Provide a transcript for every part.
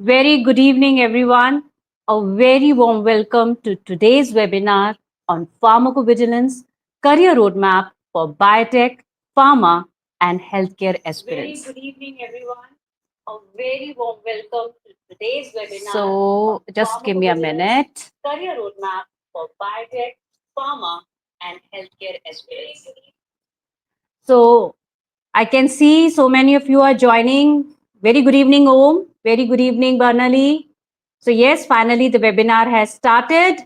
Very good evening, everyone. A very warm welcome to today's webinar on Pharmacovigilance, Career Roadmap for Biotech, Pharma, and Healthcare Aspirants. Very good evening, everyone. A very warm welcome to today's webinar. So, just give me a minute. Career Roadmap for Biotech, Pharma, and Healthcare Aspirants. So, I can see so many of you are joining. Very good evening, Om. Very good evening, Bhanu. So yes, finally the webinar has started.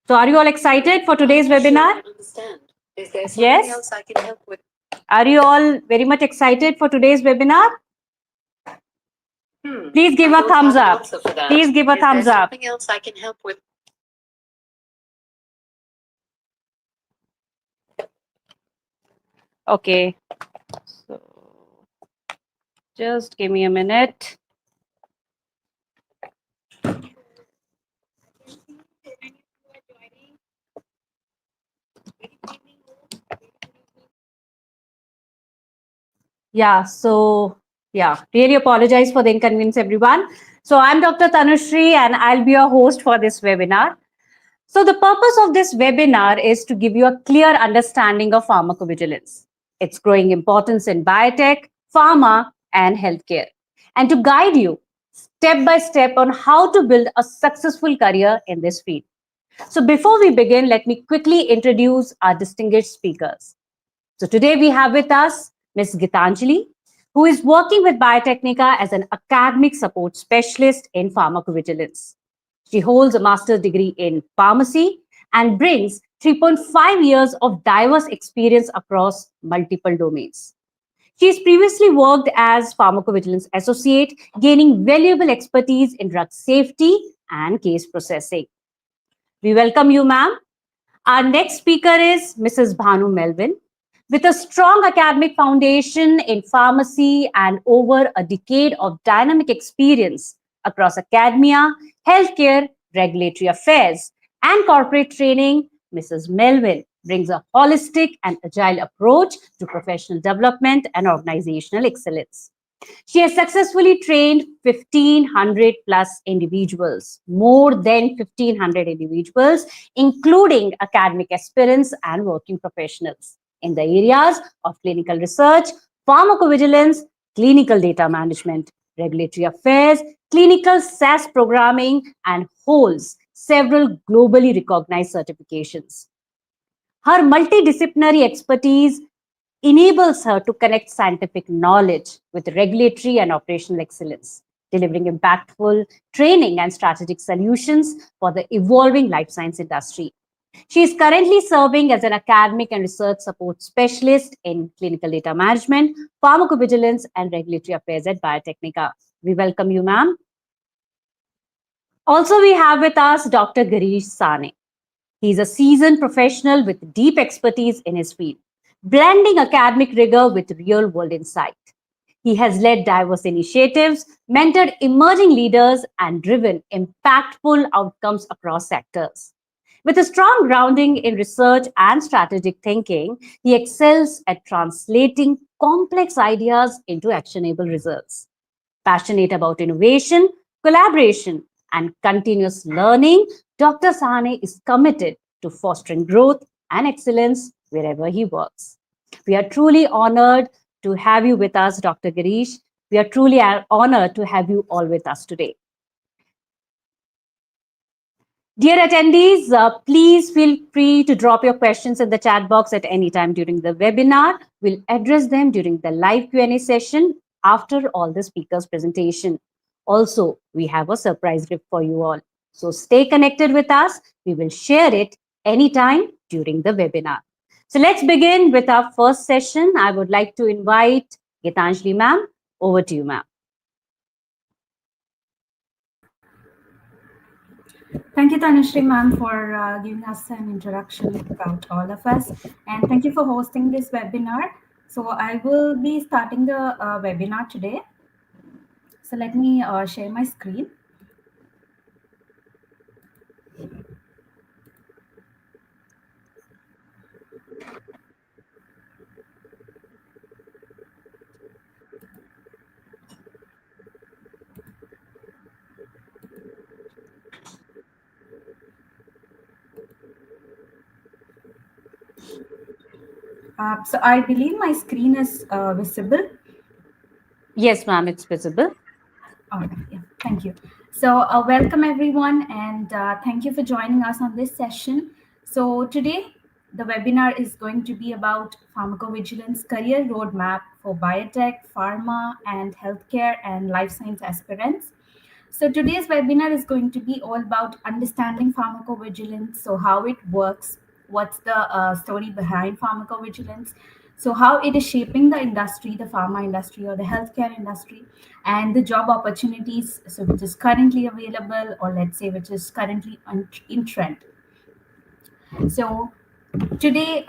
So are you all excited for today's webinar? Understand. Is there something else I can help with? Are you all very much excited for today's webinar? Please give a thumbs up. Please give a thumbs up. Something else I can help with? Okay. So just give me a minute. Really apologize for the inconvenience, everyone. So I'm Dr. Tanushree and I'll be your host for this webinar. So the purpose of this webinar is to give you a clear understanding of pharmacovigilance, its growing importance in biotech, pharma, and healthcare, and to guide you step by step on how to build a successful career in this field. So before we begin, let me quickly introduce our distinguished speakers. So today we have with us Ms. Geethanjali, who is working with Biotechnica as an academic support specialist in pharmacovigilance. She holds a master's degree in pharmacy and brings 3.5 years of diverse experience across multiple domains. She has previously worked as pharmacovigilance associate, gaining valuable expertise in drug safety and case processing. We welcome you, ma'am. Our next speaker is Mrs. Bhanu Melvin. With a strong academic foundation in pharmacy and over a decade of dynamic experience across academia, healthcare, regulatory affairs, and corporate training, Mrs. Melvin brings a holistic and agile approach to professional development and organizational excellence. She has successfully trained 1,500 plus individuals, more than 1,500 individuals, including academic aspirants and working professionals in the areas of clinical research, pharmacovigilance, clinical data management, regulatory affairs, clinical SAS programming, and holds several globally recognized certifications. Her multidisciplinary expertise enables her to connect scientific knowledge with regulatory and operational excellence, delivering impactful training and strategic solutions for the evolving life science industry. She is currently serving as an academic and research support specialist in clinical data management, pharmacovigilance, and regulatory affairs at Biotechnica. We welcome you, ma'am. Also, we have with us Dr. Girish Sane. He is a seasoned professional with deep expertise in his field, blending academic rigor with real-world insight. He has led diverse initiatives, mentored emerging leaders, and driven impactful outcomes across sectors. With a strong grounding in research and strategic thinking, he excels at translating complex ideas into actionable results. Passionate about innovation, collaboration, and continuous learning, Dr. Sane is committed to fostering growth and excellence wherever he works. We are truly honored to have you with us, Dr. Girish. We are truly honored to have you all with us today. Dear attendees, please feel free to drop your questions in the chat box at any time during the webinar. We'll address them during the live Q&A session after all the speakers' presentation. Also, we have a surprise gift for you all. So stay connected with us. We will share it anytime during the webinar. So let's begin with our first session. I would like to invite Geethanjali ma'am. Over to you, ma'am. Thank you, Tanushree ma'am, for giving us an introduction about all of us. And thank you for hosting this webinar. So I will be starting the webinar today. So let me share my screen. So I believe my screen is visible. Yes, ma'am, it's visible. All right, yeah, thank you. So, welcome everyone, and thank you for joining us on this session. So, today the webinar is going to be about pharmacovigilance career roadmap for biotech, pharma, and healthcare and life science aspirants. So today's webinar is going to be all about understanding pharmacovigilance. So how it works, what's the story behind pharmacovigilance, so how it is shaping the industry, the pharma industry or the healthcare industry, and the job opportunities. So which is currently available, or let's say which is currently in trend. So today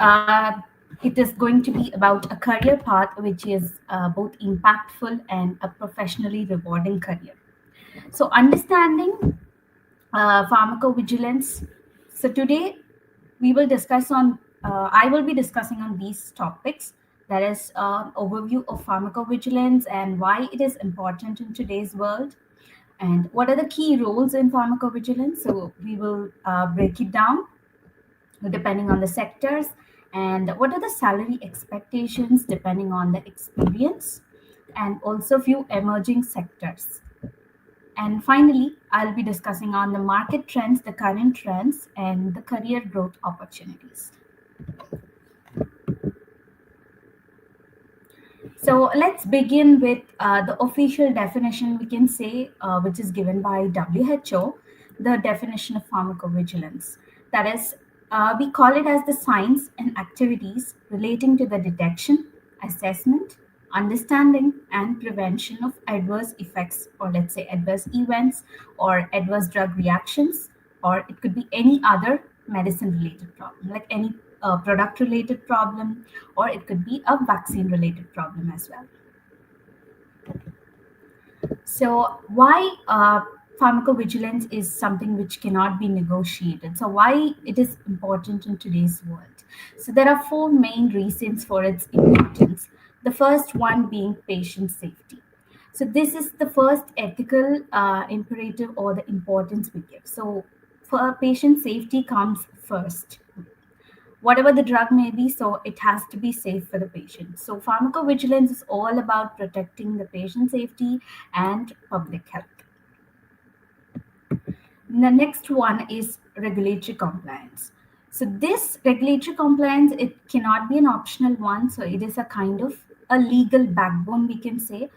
it is going to be about a career path which is both impactful and a professionally rewarding career. So understanding pharmacovigilance. So today we will discuss on. I will be discussing on these topics. That is overview of pharmacovigilance and why it is important in today's world, and what are the key roles in pharmacovigilance. So we will break it down depending on the sectors, and what are the salary expectations depending on the experience, and also few emerging sectors. And finally, I'll be discussing on the market trends, the current trends, and the career growth opportunities. So let's begin with the official definition, we can say, which is given by WHO, the definition of pharmacovigilance. That is, we call it as the science and activities relating to the detection, assessment, understanding, and prevention of adverse effects, or let's say adverse events, or adverse drug reactions, or it could be any other medicine related problem, like any product related problem, or it could be a vaccine related problem as well. So, why pharmacovigilance is something which cannot be negotiated? So, why it is important in today's world? So, there are four main reasons for its importance. The first one being patient safety. So, this is the first ethical imperative or the importance we give. So, for patient safety comes first, whatever the drug may be, so it has to be safe for the patient. So pharmacovigilance is all about protecting the patient safety and public health. The next one is regulatory compliance. So this regulatory compliance, it cannot be an optional one. So it is a kind of a legal backbone, we can say,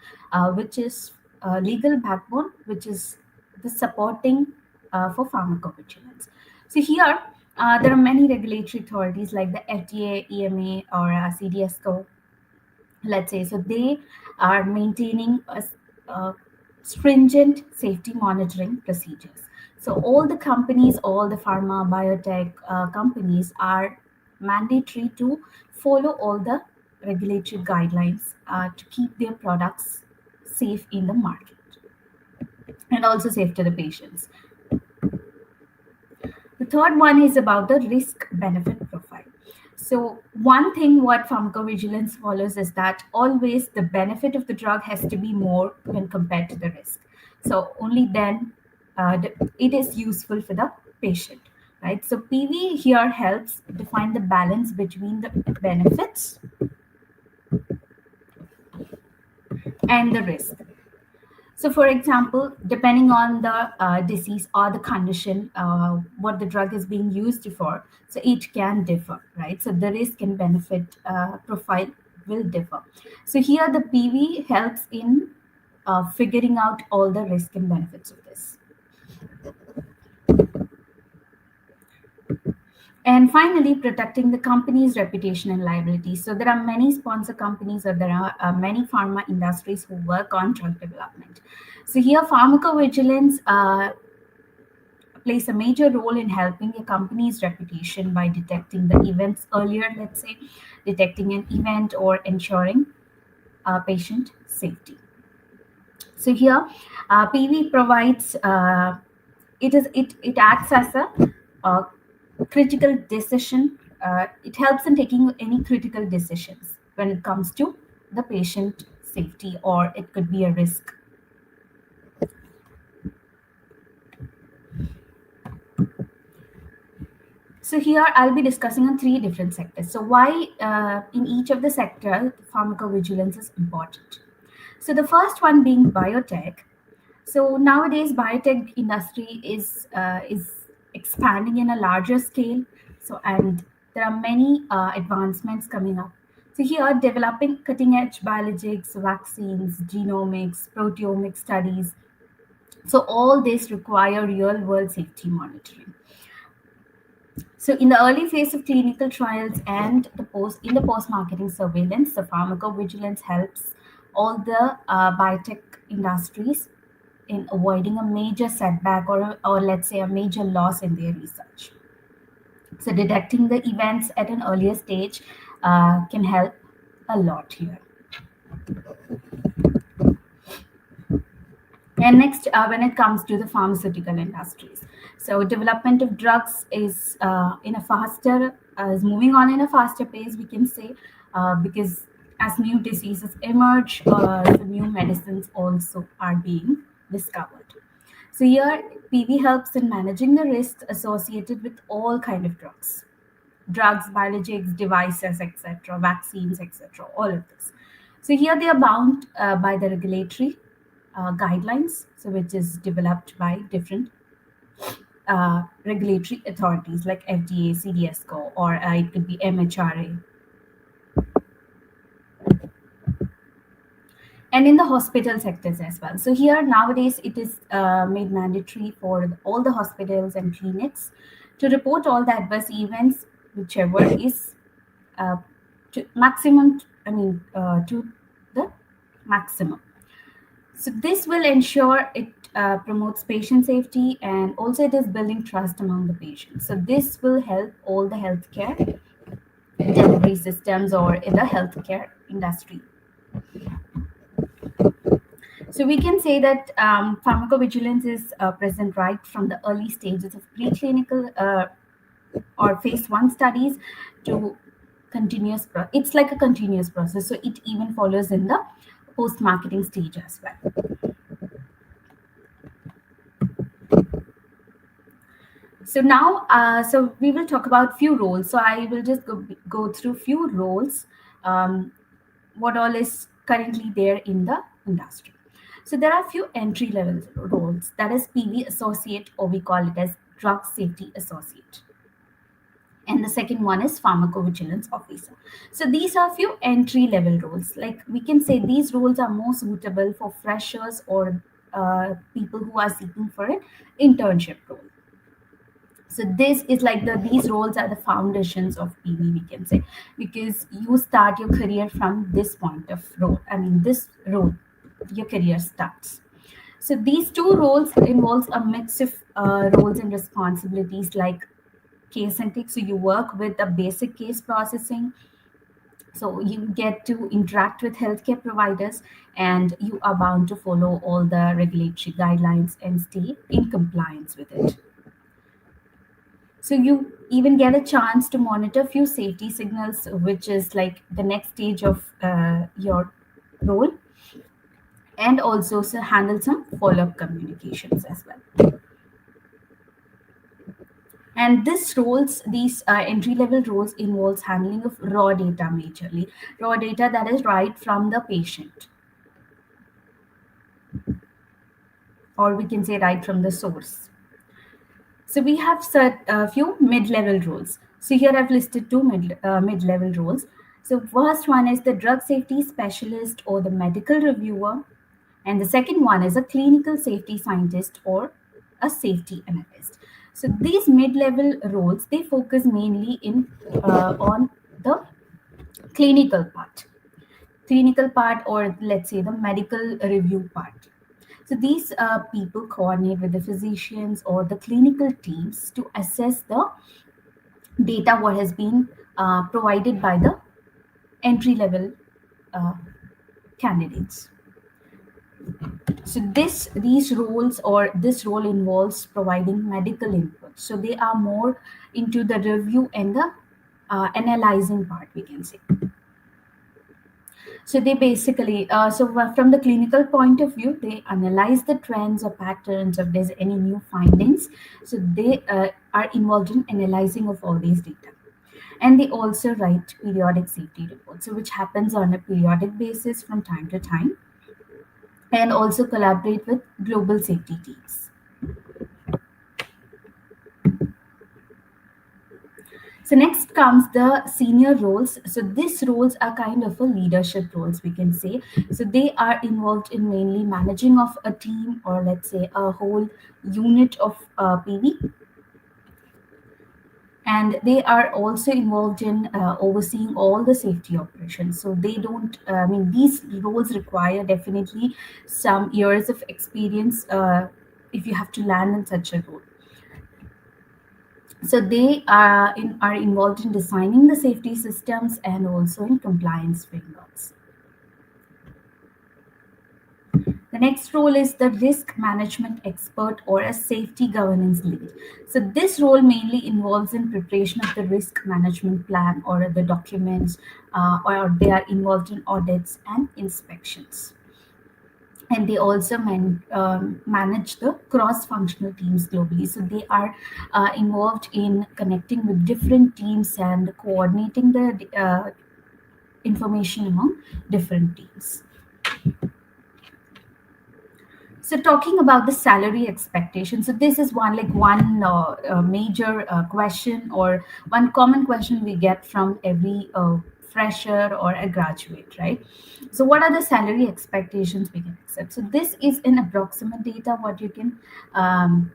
which is a legal backbone, which is the supporting for pharmacovigilance. So here, there are many regulatory authorities like the FDA, EMA, or CDSCO, let's say. So they are maintaining a stringent safety monitoring procedures. So all the companies, all the pharma biotech companies are mandatory to follow all the regulatory guidelines to keep their products safe in the market and also safe to the patients. The third one is about the risk benefit profile. So, one thing what pharmacovigilance follows is that always the benefit of the drug has to be more when compared to the risk. So, only then it is useful for the patient, right? So, PV here helps define the balance between the benefits and the risk. So, for example, depending on the disease or the condition, what the drug is being used for, so it can differ, right? So, the risk and benefit profile will differ. So, here the PV helps in figuring out all the risk and benefits of this. And finally, protecting the company's reputation and liability. So there are many sponsor companies, or there are many pharma industries who work on drug development. So here, pharmacovigilance plays a major role in helping a company's reputation by detecting the events earlier, let's say, detecting an event or ensuring patient safety. So here, PV provides it acts as a uh, critical decision. It helps in taking any critical decisions when it comes to the patient safety, or it could be a risk. So here I'll be discussing on three different sectors. So why in each of the sector pharmacovigilance is important. So the first one being biotech. So nowadays biotech industry is expanding in a larger scale. So and there are many advancements coming up. So here developing cutting edge biologics, vaccines, genomics, proteomics studies. So all this require real world safety monitoring. So in the early phase of clinical trials and the post marketing surveillance, the pharmacovigilance helps all the biotech industries in avoiding a major setback or let's say a major loss in their research. So detecting the events at an earlier stage can help a lot here. And next, when it comes to the pharmaceutical industries, so development of drugs is is moving on in a faster pace, we can say, because as new diseases emerge, the new medicines also are being discovered. So here, PV helps in managing the risks associated with all kind of drugs, biologics, devices, etc., vaccines, etc., all of this. So here they are bound by the regulatory guidelines, so which is developed by different regulatory authorities like FDA, CDSCO, or it could be MHRA. And in the hospital sectors as well. So here nowadays it is made mandatory for all the hospitals and clinics to report all the adverse events, whichever is to maximum. To the maximum. So this will ensure it promotes patient safety and also it is building trust among the patients. So this will help all the healthcare delivery systems or in the healthcare industry. So we can say that pharmacovigilance is present right from the early stages of preclinical or phase one studies to it's like a continuous process. So it even follows in the post-marketing stage as well. So now, so we will talk about few roles. So I will just go through few roles, what all is currently there in the industry. So there are few entry level roles, that is PV associate, or we call it as drug safety associate. And the second one is pharmacovigilance officer. So these are few entry level roles. Like we can say these roles are more suitable for freshers or people who are seeking for an internship role. So this is like these roles are the foundations of PV, we can say, because you start your career from this point of role. I mean, this role, your career starts. So these two roles involves a mix of roles and responsibilities like case intake. So you work with the basic case processing. So you get to interact with healthcare providers and you are bound to follow all the regulatory guidelines and stay in compliance with it. So you even get a chance to monitor few safety signals, which is like the next stage of your role, and also handle some follow-up communications as well. And these entry-level roles involves handling of raw data majorly, raw data that is right from the patient, or we can say right from the source. So we have set a few mid-level roles. So here I've listed two mid-level roles. So first one is the drug safety specialist or the medical reviewer, and the second one is a clinical safety scientist or a safety analyst. So these mid-level roles, they focus mainly on the clinical part, or let's say the medical review part. So these people coordinate with the physicians or the clinical teams to assess the data what has been provided by the entry level uh, candidates. So these roles or this role involves providing medical input. So they are more into the review and the analyzing part, we can say. So they basically, from the clinical point of view, they analyze the trends or patterns if there's any new findings. So they are involved in analyzing of all these data. And they also write periodic safety reports, so which happens on a periodic basis from time to time, and also collaborate with global safety teams. So next comes the senior roles. So these roles are kind of a leadership roles, we can say. So they are involved in mainly managing of a team, or let's say a whole unit of PV, and they are also involved in overseeing all the safety operations. So they don't I mean, these roles require definitely some years of experience if you have to land in such a role. So they are involved in designing the safety systems and also in compliance frameworks. The next role is the risk management expert or a safety governance lead. So this role mainly involves in preparation of the risk management plan or the documents, or they are involved in audits and inspections. And they also manage the cross-functional teams globally. So they are involved in connecting with different teams and coordinating the information among different teams. So talking about the salary expectation, so this is one major question, or one common question we get from every fresher or a graduate, right? So what are the salary expectations we can accept? So this is an approximate data what you can um,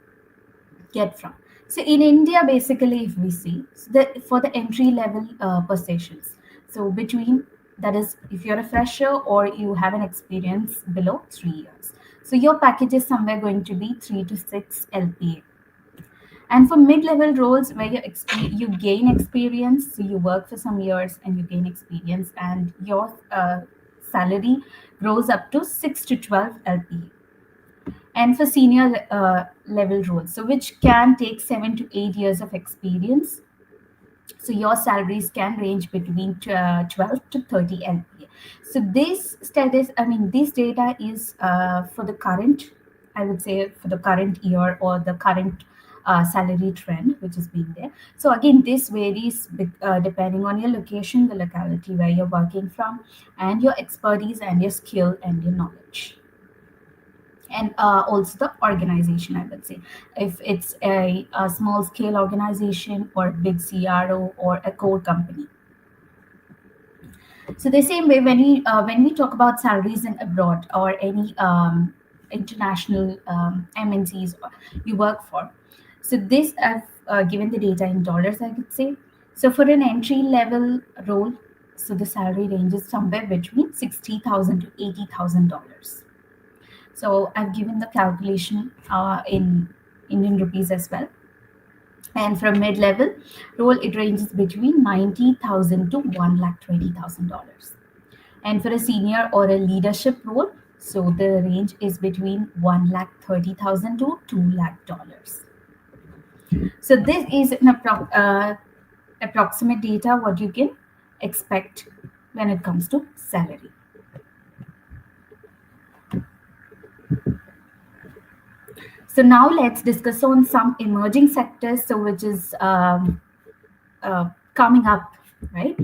get from. So in India, basically, if we see, so for the entry level positions, so between, that is, if you're a fresher or you have an experience below 3 years, so your package is somewhere going to be 3 to 6 LPA. And for mid-level roles where you gain experience, so you work for some years and you gain experience, and your salary grows up to 6 to 12 LPA. And for senior level roles, so which can take 7 to 8 years of experience, so your salaries can range between 12 to 30 LPA. So this status, I mean, this data is for the current, I would say, for the current year or the current salary trend which is being there. So again, this varies depending on your location, the locality where you're working from, and your expertise and your skill and your knowledge, and also the organization, I would say, if it's a small scale organization or big CRO or a core company. So the same way, when we talk about salaries in abroad or any international MNCs you work for, so this I've given the data in dollars, I could say. So for an entry level role, so the salary ranges somewhere between $60,000 to $80,000. So I've given the calculation in Indian rupees as well. And from mid-level role, it ranges between 90,000 to $1,20,000. And for a senior or a leadership role, so the range is between $1,30,000 to $2,00,000. So this is an approximate data what you can expect when it comes to salary. So now let's discuss on some emerging sectors, so which is coming up, right?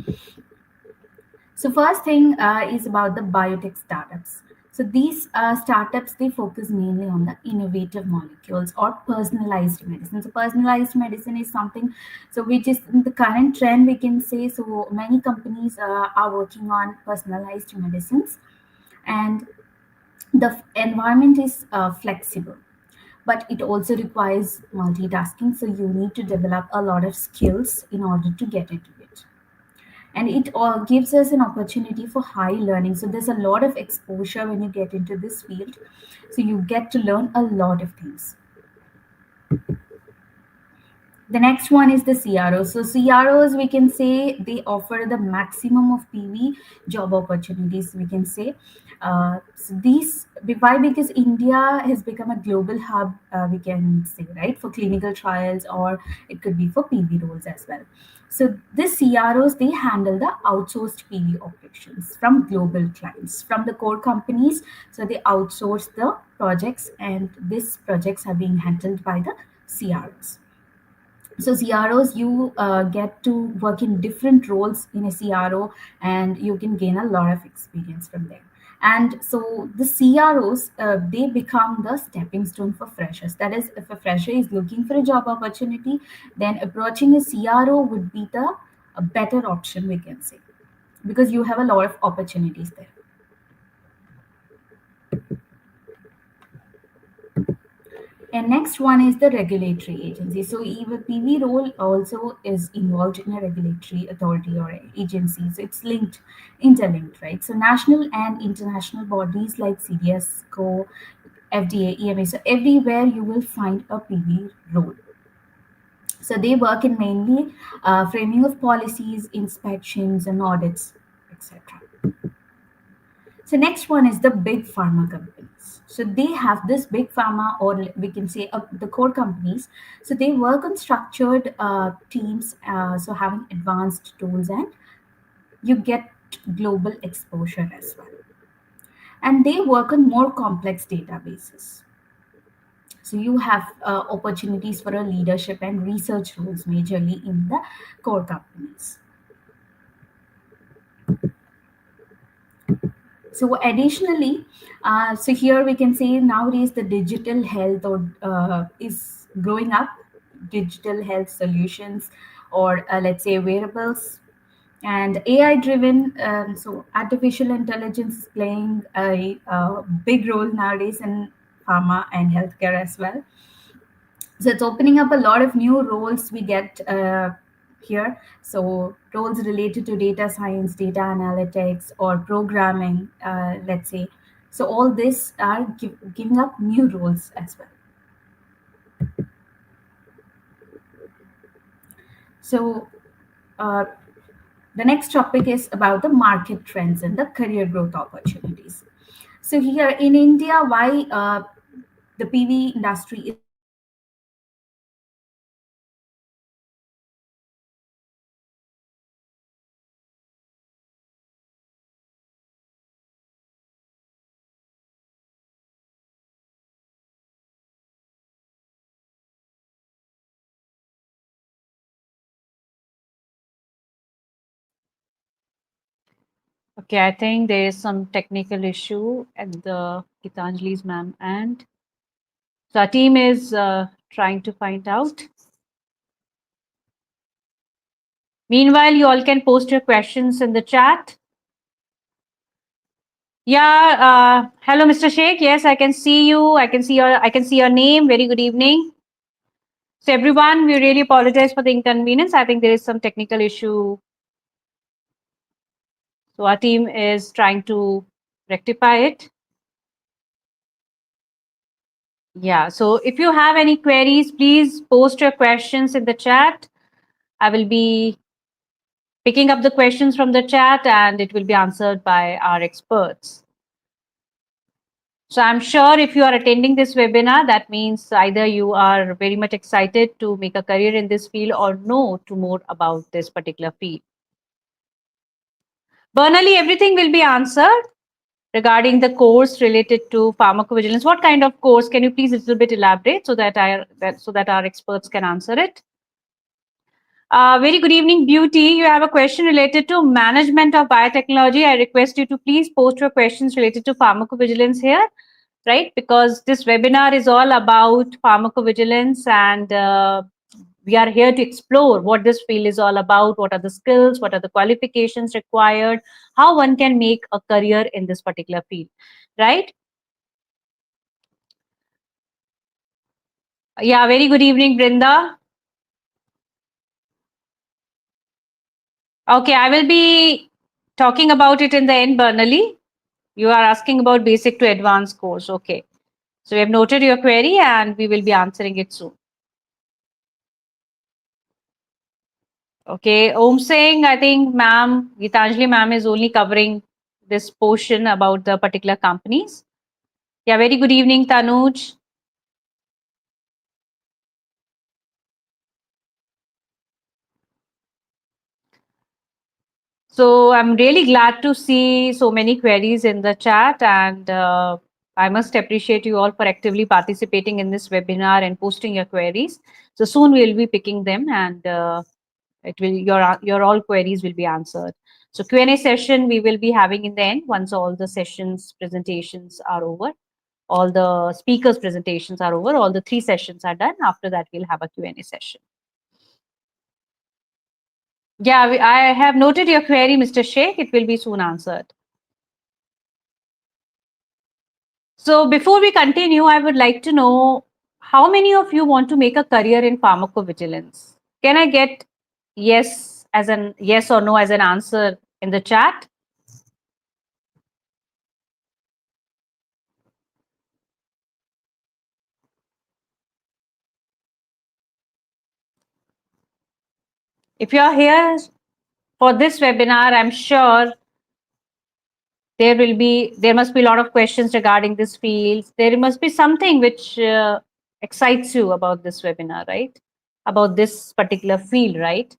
So first thing is about the biotech startups. So these startups, they focus mainly on the innovative molecules or personalized medicine. So personalized medicine is something, so which is in the current trend, we can say. So many companies are working on personalized medicines, and the environment is flexible, but it also requires multitasking. So you need to develop a lot of skills in order to get into it. And it all gives us an opportunity for high learning. So there's a lot of exposure when you get into this field. So you get to learn a lot of things. The next one is the CRO. So CROs, we can say, they offer the maximum of PV job opportunities, we can say. So these, why? Because India has become a global hub, we can say, right, for clinical trials, or it could be for PV roles as well. So the CROs, they handle the outsourced PV operations from global clients, from the core companies. So they outsource the projects, and these projects are being handled by the CROs. So CROs, you get to work in different roles in a CRO, and you can gain a lot of experience from there. And so the CROs, they become the stepping stone for freshers. That is, if a fresher is looking for a job opportunity, then approaching a CRO would be the a better option, we can say, because you have a lot of opportunities there. And next one is the regulatory agency. So even PV role also is involved in a regulatory authority or agency. So it's linked, interlinked, right? So national and international bodies like CDS, CO, FDA, EMA. So everywhere you will find a PV role. So they work in mainly framing of policies, inspections, and audits, etc. So next one is the big pharma companies. So they have this big pharma, or we can say the core companies. So they work on structured teams, so having advanced tools, and you get global exposure as well. And they work on more complex databases. So you have opportunities for a leadership and research roles majorly in the core companies. So additionally, so here we can say nowadays the digital health or is growing up, digital health solutions, or let's say wearables, and AI driven. So artificial intelligence is playing a, big role nowadays in pharma and healthcare as well. So it's opening up a lot of new roles we get here. So roles related to data science, data analytics, or programming, let's say. So all this are giving up new roles as well. So uh, the next topic is about the market trends and the career growth opportunities. So here in India, why the PV industry is growing so fast is because of the Okay, I think there is some technical issue at the Geethanjali's ma'am and so our team is trying to find out. Meanwhile, you all can post your questions in the chat. Yeah, hello, Mr. Sheikh. Yes, I can see you. I can see your name. Very good evening. So everyone, we really apologize for the inconvenience. I think there is some technical issue. So our team is trying to rectify it. Yeah, so if you have any queries, please post your questions in the chat. I will be picking up the questions from the chat and it will be answered by our experts. So I'm sure if you are attending this webinar, that means either you are very much excited to make a career in this field or know to more about this particular field. Bernally, everything will be answered regarding the course related to pharmacovigilance. What kind of course? Can you please a little bit elaborate so that our experts can answer it? Very good evening, Beauty. You have a question related to management of biotechnology. I request you to please post your questions related to pharmacovigilance here, right? Because this webinar is all about pharmacovigilance and we are here to explore what this field is all about, what are the skills, what are the qualifications required, how one can make a career in this particular field, right? Yeah, very good evening, Brinda. Okay, I will be talking about it in the end, Bernally. You are asking about basic to advanced course. Okay. So we have noted your query and we will be answering it soon. Okay. Om Singh, I think ma'am, Geethanjali ma'am is only covering this portion about the particular companies. Yeah, very good evening, Tanuj. So I'm really glad to see so many queries in the chat and I must appreciate you all for actively participating in this webinar and posting your queries. So soon we'll be picking them, and it will your all queries will be answered. So Q&A session we will be having in the end once all the sessions presentations are over. All the speakers presentations are over. All the 3 sessions are done. After that, we'll have a Q&A session. Yeah, I have noted your query, Mr. Sheikh. It will be soon answered. So before we continue, I would like to know how many of you want to make a career in pharmacovigilance? Can I get yes as an yes or no as an answer in the chat? If you are here for this webinar, I'm sure there must be a lot of questions regarding this field. There must be something which excites you about this webinar, right? About this particular field, right?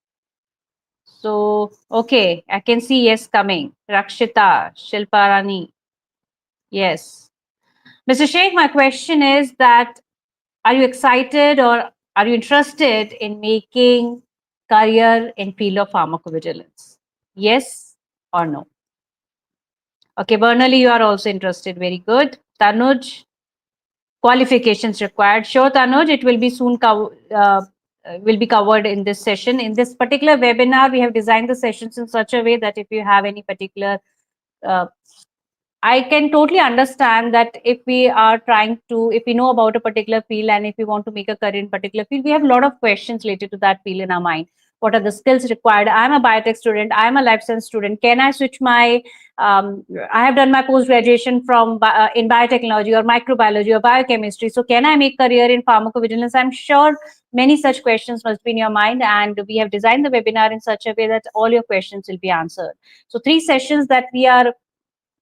So, okay, I can see yes coming. Rakshita, Shilparani, yes. Mr. Sheikh, my question is that are you excited or are you interested in making career in field of pharmacovigilance? Yes or no? Okay, Bernally, you are also interested. Very good. Tanuj, qualifications required. Sure, Tanuj, it will be soon will be covered in this session. In this particular webinar, we have designed the sessions in such a way that if you have any particular uh, I can totally understand that if we are trying to, if we know about a particular field and if we want to make a career in particular field, we have a lot of questions related to that field in our mind. What are the skills required? I'm a biotech student. I'm a life science student. Can I switch my? I have done my post graduation from in biotechnology or microbiology or biochemistry. So can I make career in pharmacovigilance? I'm sure many such questions must be in your mind, and we have designed the webinar in such a way that all your questions will be answered. So 3 sessions that we are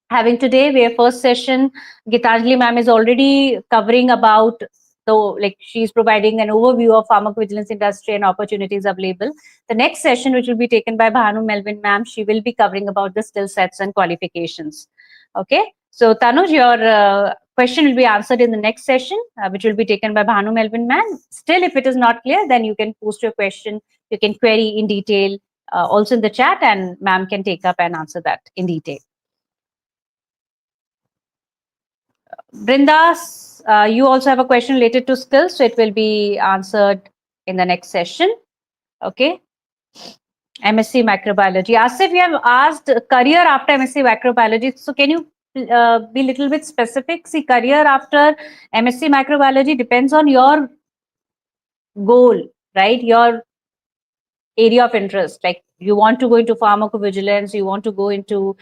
having today. Where first session, Geethanjali ma'am is already covering about like she's providing an overview of pharmacovigilance industry and opportunities available. The next session, which will be taken by Bhanu Melvin ma'am, she will be covering about the skill sets and qualifications. Okay. So Tanuj, your question will be answered in the next session, which will be taken by Bhanu Melvin ma'am. Still, if it is not clear, then you can post your question. You can query in detail also in the chat, and ma'am can take up and answer that in detail. Brindas, you also have a question related to skills, so it will be answered in the next session. Okay. MSc Microbiology. Asif, you have asked career after MSc Microbiology. So can you be a little bit specific? See, career after MSc Microbiology depends on your goal, right? Your area of interest. Like you want to go into pharmacovigilance, you want to go into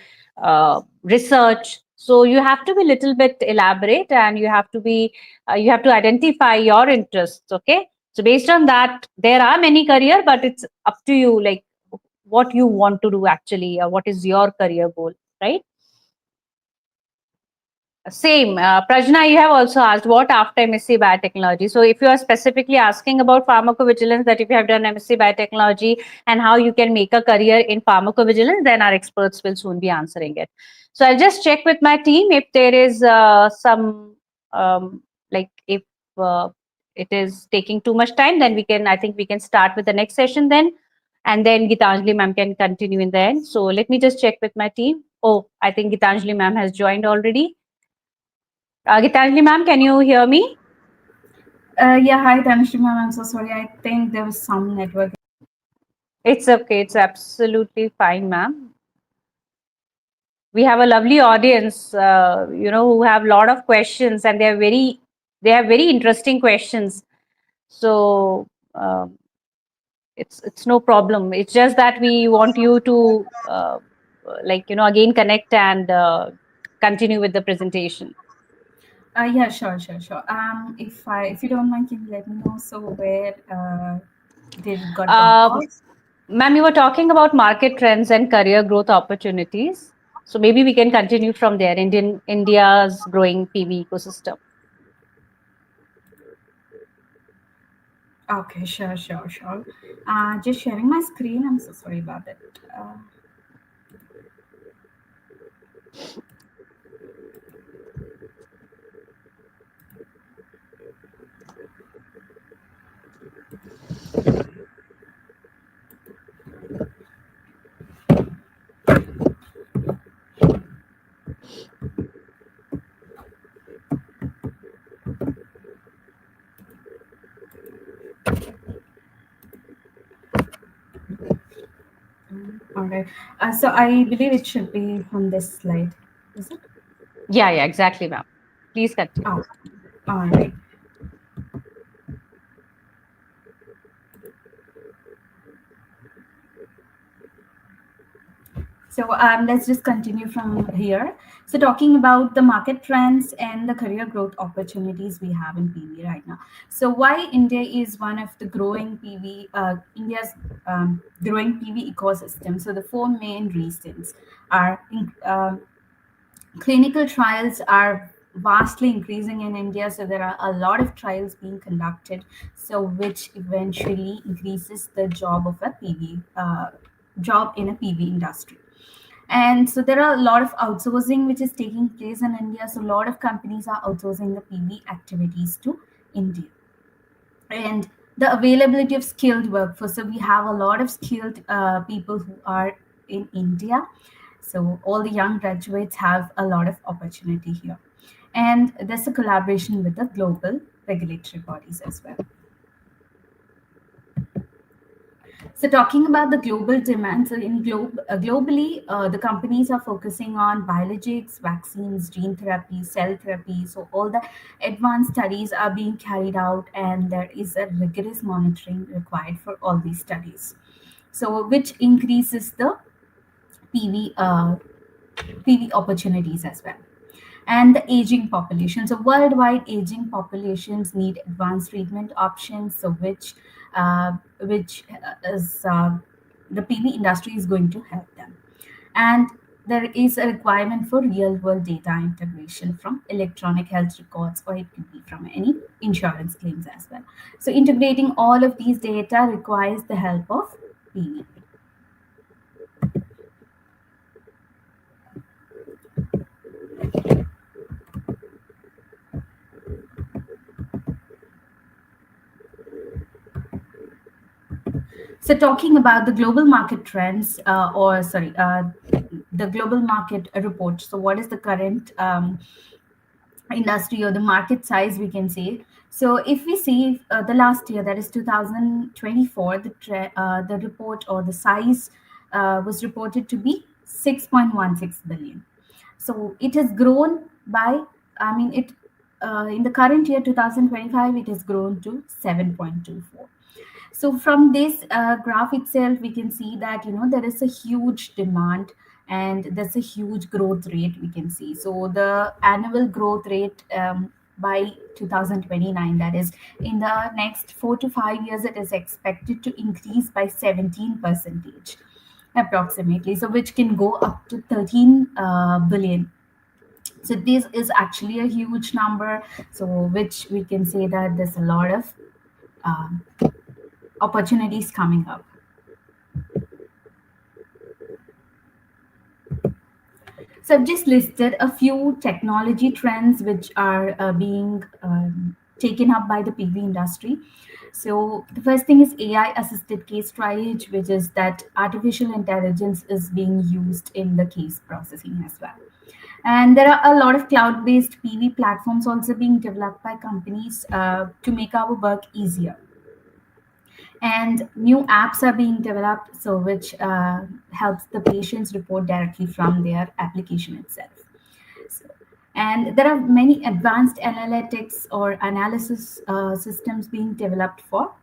research. So you have to be a little bit elaborate, and you have to be you have to identify your interests. Okay. So based on that, there are many career, but it's up to you, like what you want to do actually, or what is your career goal, right? Same. Prajna, you have also asked what after MSc Biotechnology. So if you are specifically asking about pharmacovigilance, that if you have done MSc Biotechnology and how you can make a career in pharmacovigilance, then our experts will soon be answering it. So I'll just check with my team if there is some, like if it is taking too much time, then I think we can start with the next session then. And then Geethanjali ma'am can continue in the end. So let me just check with my team. Oh, I think Geethanjali ma'am has joined already. Geethanjali ma'am, can you hear me? Yeah, hi Tanushree ma'am. I'm so sorry. I think there was some network. It's okay. It's absolutely fine, ma'am. We have a lovely audience, who have a lot of questions, and they have very interesting questions. So it's no problem. It's just that we want you to, again connect and continue with the presentation. Yeah, sure. If you don't mind, can you let me know where did it got dropped off? Ma'am, you were talking about market trends and career growth opportunities. So maybe we can continue from there. India's growing PV ecosystem. Okay, sure. Just sharing my screen. I'm so sorry about it. All right. So I believe it should be on this slide. Is it? Yeah, exactly, ma'am. Please continue. Oh, all right. So let's just continue from here. So talking about the market trends and the career growth opportunities we have in PV right now. So why India is one of the growing PV, India's growing PV ecosystem. So the four main reasons are clinical trials are vastly increasing in India. So there are a lot of trials being conducted. So which eventually increases the job of a PV job in a PV industry. And so there are a lot of outsourcing which is taking place in India. So a lot of companies are outsourcing the PV activities to India. And the availability of skilled workforce. So we have a lot of skilled people who are in India. So all the young graduates have a lot of opportunity here. And there's a collaboration with the global regulatory bodies as well. So talking about the global demand, so globally, the companies are focusing on biologics, vaccines, gene therapy, cell therapy. So all the advanced studies are being carried out, and there is a rigorous monitoring required for all these studies. So which increases the PV PV opportunities as well. And the aging population. So worldwide, aging populations need advanced treatment options. So which is the PV industry is going to help them. And there is a requirement for real world data integration from electronic health records, or it could be from any insurance claims as well. So integrating all of these data requires the help of PV. So, talking about the global market trends, the global market report. So, what is the current industry or the market size, we can say? So, if we see the last year, that is 2024, the report or the size was reported to be 6.16 billion. So, it has grown by, I mean, it in the current year 2025, it has grown to 7.24. So from this graph itself, we can see that there is a huge demand and there's a huge growth rate we can see. So the annual growth rate by 2029, that is in the next 4 to 5 years, it is expected to increase by 17 percentage approximately. So which can go up to 13 billion. So this is actually a huge number. So which we can say that there's a lot of um, opportunities coming up. So I've just listed a few technology trends which are being taken up by the PV industry. So the first thing is AI assisted case triage, which is that artificial intelligence is being used in the case processing as well. And there are a lot of cloud based PV platforms also being developed by companies to make our work easier. And new apps are being developed, so which helps the patients report directly from their application itself. So, and there are many advanced analytics or analysis systems being developed for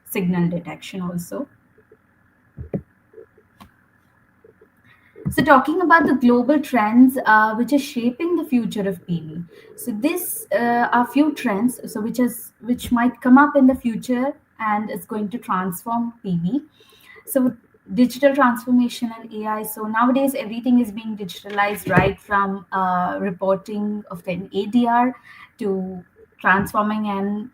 signal detection also. So, talking about the global trends which are shaping the future of PV. So, this are few trends. So, which might come up in the future and is going to transform PV. So, digital transformation and AI. So nowadays everything is being digitalized, right from reporting of an ADR to transforming and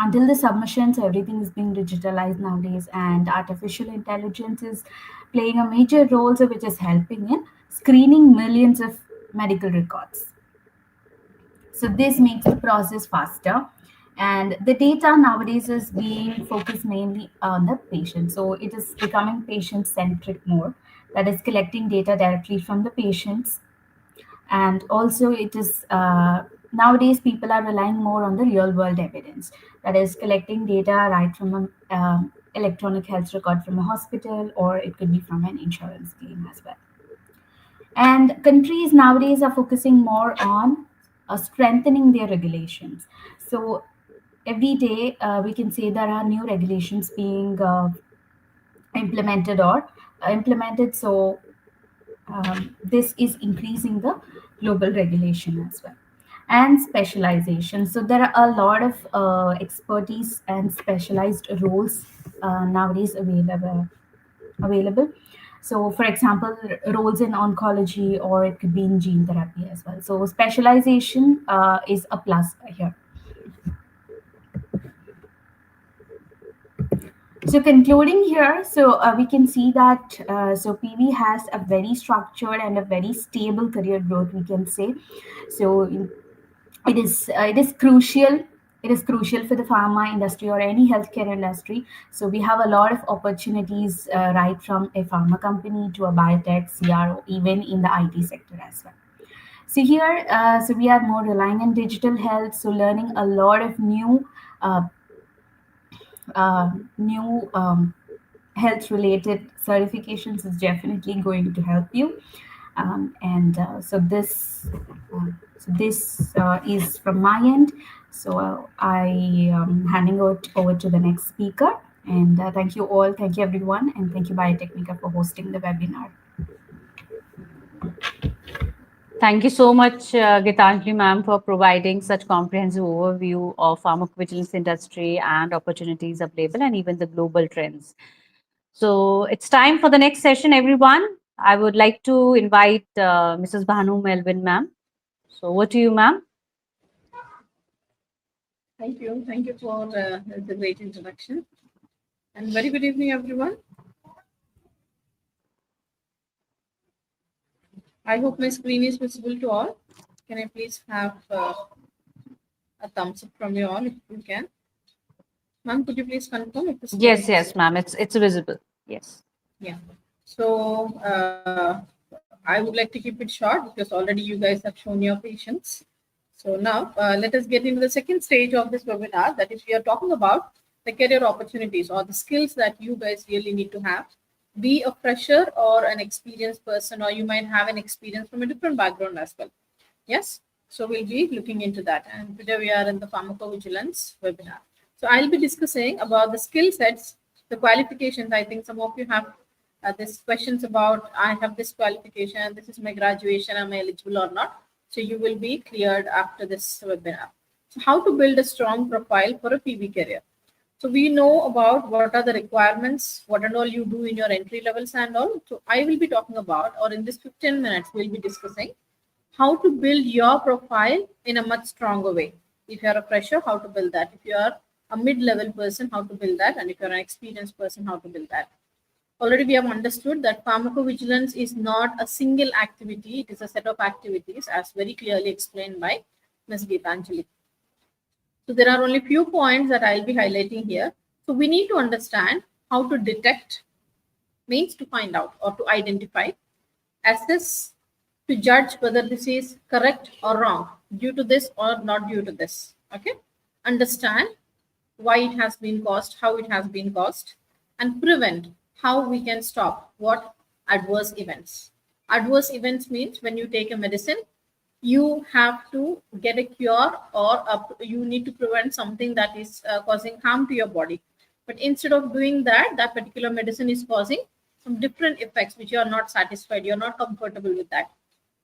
until the submissions, everything is being digitalized nowadays, and artificial intelligence is playing a major role, so which is helping in screening millions of medical records. So this makes the process faster, And the data nowadays is being focused mainly on the patient. So it is becoming patient centric more. That is collecting data directly from the patients. And also it is nowadays people are relying more on the real world evidence. That is collecting data right from an electronic health record from a hospital, or it could be from an insurance claim as well. And countries nowadays are focusing more on strengthening their regulations. So every day we can say there are new regulations being implemented or implemented. So this is increasing the global regulation as well. And specialization. So there are a lot of expertise and specialized roles nowadays available. So, for example, roles in oncology, or it could be in gene therapy as well. So, specialization is a plus here. So, concluding here, so we can see that so PV has a very structured and a very stable career growth, we can say. So, it is crucial. It is crucial for the pharma industry or any healthcare industry. So we have a lot of opportunities right from a pharma company to a biotech, CRO, even in the IT sector as well. So here, so we are more relying on digital health. So learning a lot of uh, new health related certifications is definitely going to help you. And so this is from my end. So I am handing it over to the next speaker. And thank you all, thank you everyone, and thank you Biotechnica for hosting the webinar. Thank you so much, Geethanjali ma'am, for providing such comprehensive overview of pharmacovigilance industry and opportunities available and even the global trends. So it's time for the next session, everyone. I would like to invite Mrs. Bhanu Melvin ma'am. So over to you, ma'am. Thank you. Thank you for the great introduction. And very good evening, everyone. I hope my screen is visible to all. Can I please have a thumbs up from you all if you can? Ma'am, could you please confirm if the screen Yes, is yes, ma'am. It's visible. Yes. Yeah. So I would like to keep it short because already you guys have shown your patience. So now let us get into the second stage of this webinar. That is, we are talking about the career opportunities or the skills that you guys really need to have. Be a fresher or an experienced person, or you might have an experience from a different background as well. Yes. So we'll be looking into that. And today we are in the pharmacovigilance webinar. So I'll be discussing about the skill sets, the qualifications. I think some of you have this questions about, I have this qualification, this is my graduation, am I eligible or not? So you will be cleared after this webinar. So how to build a strong profile for a PV career. So we know about what are the requirements, what and all you do in your entry levels and all. So I will be talking about, or in this 15 minutes, we'll be discussing how to build your profile in a much stronger way. If you're a fresher, how to build that. If you are a mid-level person, how to build that. And if you're an experienced person, how to build that. Already we have understood that pharmacovigilance is not a single activity. It is a set of activities, as very clearly explained by Ms. Geethanjali. So there are only few points that I'll be highlighting here. So we need to understand how to detect, means to find out or to identify, assess, to judge whether this is correct or wrong, due to this or not due to this. Okay. Understand why it has been caused, how it has been caused, and prevent, how we can stop what adverse events. Adverse events means when you take a medicine, you have to get a cure, or you need to prevent something that is causing harm to your body. But instead of doing that, that particular medicine is causing some different effects which you are not satisfied, you're not comfortable with that,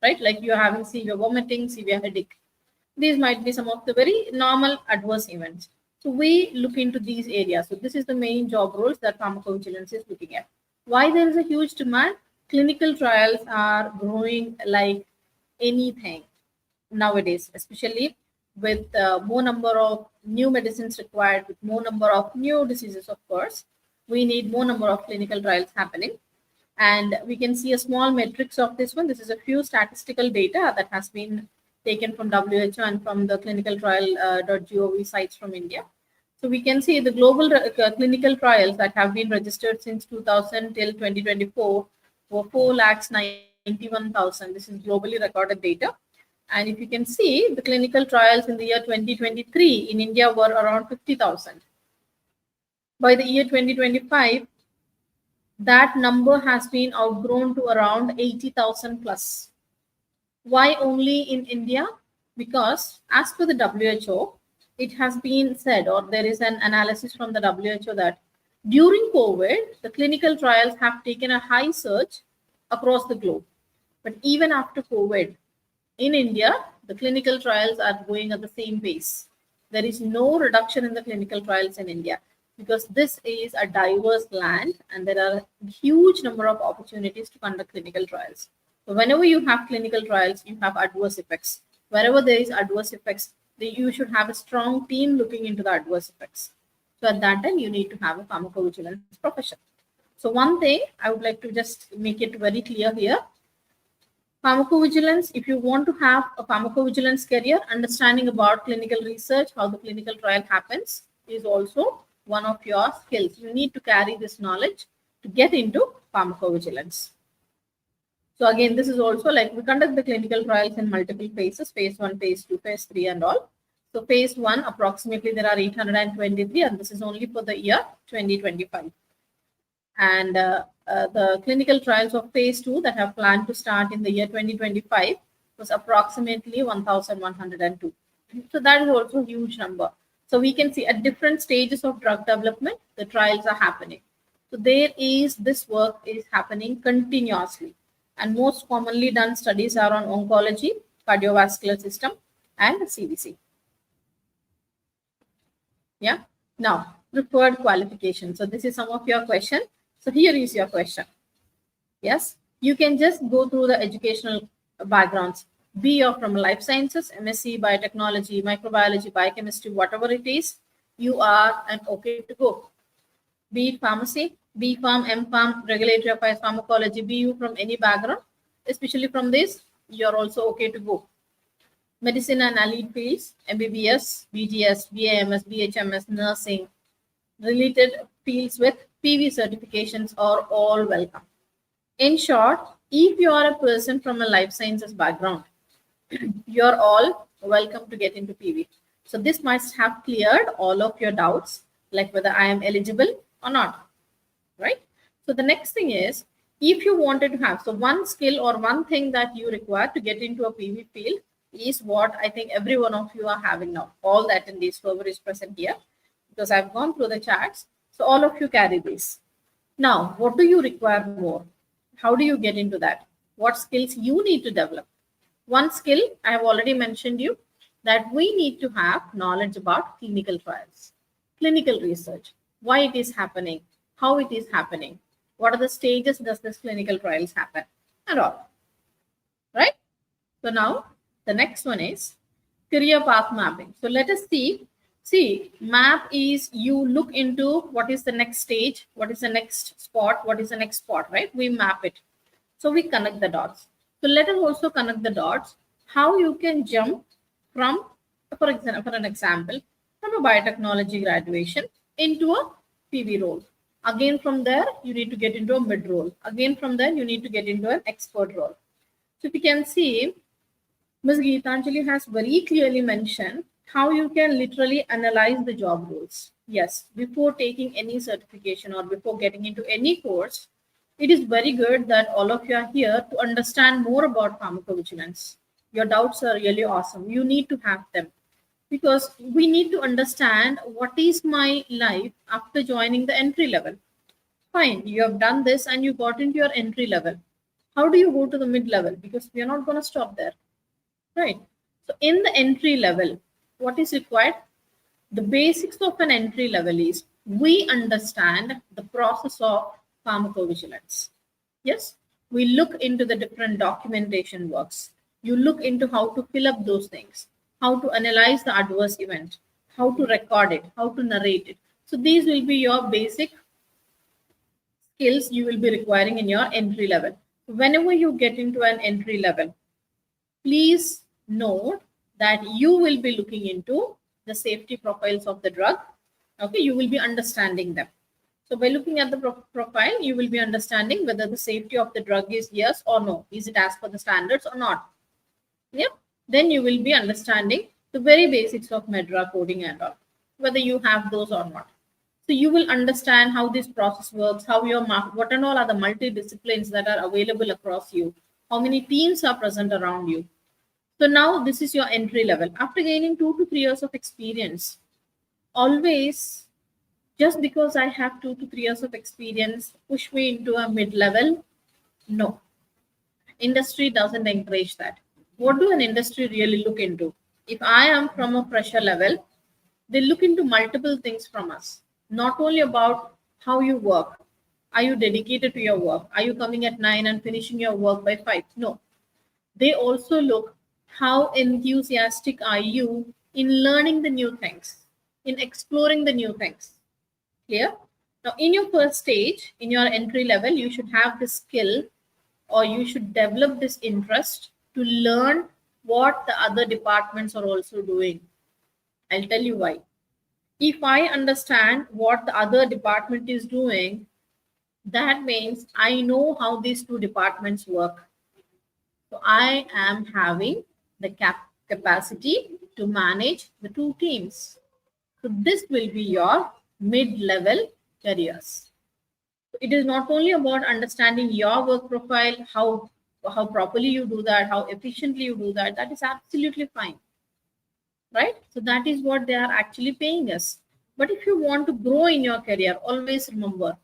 right? Like you're having severe vomiting, severe headache. These might be some of the very normal adverse events. So we look into these areas. So this is the main job roles that pharmacovigilance is looking at. Why there is a huge demand? Clinical trials are growing like anything nowadays, especially with more number of new medicines required, with more number of new diseases, of course. We need more number of clinical trials happening. And we can see a small matrix of this one. This is a few statistical data that has been taken from WHO and from the clinicaltrial.gov sites from India. So we can see the global clinical trials that have been registered since 2000 till 2024 were 4,91,000. This is globally recorded data. And if you can see, the clinical trials in the year 2023 in India were around 50,000. By the year 2025, that number has been outgrown to around 80,000 plus. Why only in India? Because as per the WHO, it has been said, or there is an analysis from the WHO that during COVID, the clinical trials have taken a high surge across the globe. But even after COVID, in India, the clinical trials are going at the same pace. There is no reduction in the clinical trials in India because this is a diverse land and there are a huge number of opportunities to conduct clinical trials. So whenever you have clinical trials, you have adverse effects. Wherever there is adverse effects, you should have a strong team looking into the adverse effects. So at that time, you need to have a pharmacovigilance profession. So one thing I would like to just make it very clear here. Pharmacovigilance, if you want to have a pharmacovigilance career, understanding about clinical research, how the clinical trial happens is also one of your skills. You need to carry this knowledge to get into pharmacovigilance. So again, this is also like we conduct the clinical trials in multiple phases, phase 1, phase 2, phase 3 and all. So phase 1, approximately there are 823 and this is only for the year 2025. And the clinical trials of phase 2 that have planned to start in the year 2025 was approximately 1,102. So that is also a huge number. So we can see at different stages of drug development, the trials are happening. So this work is happening continuously. And most commonly done studies are on oncology, cardiovascular system, and CVC. Yeah. Now, preferred qualification. So this is some of your question. So here is your question. Yes, you can just go through the educational backgrounds. Be you from life sciences, MSc, biotechnology, microbiology, biochemistry, whatever it is, you are an okay to go. Be it pharmacy, B Pharm, M Pharm, regulatory affairs, pharmacology, be you from any background, especially from this, you're also okay to go. Medicine and allied fields, MBBS, BGS, BAMS, BHMS, nursing, related fields with PV certifications are all welcome. In short, if you are a person from a life sciences background, you're all welcome to get into PV. So this must have cleared all of your doubts, like whether I am eligible or not, right? So the next thing is, if you wanted to have, so one skill or one thing that you require to get into a PV field is what I think every one of you are having now. All the attendees, whoever is present here, because I've gone through the charts. So all of you carry this. Now, what do you require more? How do you get into that? What skills you need to develop? One skill, I have already mentioned you, that we need to have knowledge about clinical trials, clinical research, why it is happening, how it is happening, what are the stages does this clinical trials happen, and all. Right? So now, the next one is career path mapping. So let us see. See, map is you look into what is the next stage, what is the next spot, what is the next spot, right? We map it. So we connect the dots. So let us also connect the dots, how you can jump from, for an example, from a biotechnology graduation into a PV role. Again, from there, you need to get into a mid role. Again, from there, you need to get into an expert role. So if you can see, Ms. Geethanjali has very clearly mentioned how you can literally analyze the job roles. Yes, before taking any certification or before getting into any course, it is very good that all of you are here to understand more about pharmacovigilance. Your doubts are really awesome. You need to have them because we need to understand what is my life after joining the entry level. Fine, you have done this and you got into your entry level. How do you go to the mid level? Because we are not going to stop there, right? So in the entry level, what is required? The basics of an entry level is we understand the process of pharmacovigilance. Yes, we look into the different documentation works. You look into how to fill up those things, how to analyze the adverse event, how to record it, how to narrate it. So these will be your basic skills you will be requiring in your entry level. Whenever you get into an entry level, please note that you will be looking into the safety profiles of the drug. Okay, you will be understanding them. So by looking at the profile, you will be understanding whether the safety of the drug is yes or no. Is it as per the standards or not? Yep. Then you will be understanding the very basics of MedDRA coding and all, whether you have those or not. So you will understand how this process works, how your what and all are the multidisciplines that are available across you, how many teams are present around you. So now this is your entry level. After gaining 2 to 3 years of experience, always, just because I have 2 to 3 years of experience, push me into a mid-level? No. Industry doesn't encourage that. What do an industry really look into? If I am from a fresher level, they look into multiple things from us. Not only about how you work. Are you dedicated to your work? Are you coming at 9 and finishing your work by 5? No. They also look how enthusiastic are you in learning the new things, in exploring the new things. Clear? Now, in your first stage, in your entry level, you should have the skill or you should develop this interest to learn what the other departments are also doing. I'll tell you why. If I understand what the other department is doing, that means I know how these two departments work. So I am having the capacity to manage the two teams. So this will be your mid-level careers. It is not only about understanding your work profile, how properly you do that, how efficiently you do that. That is absolutely fine, right? So that is what they are actually paying us. But if you want to grow in your career, always remember,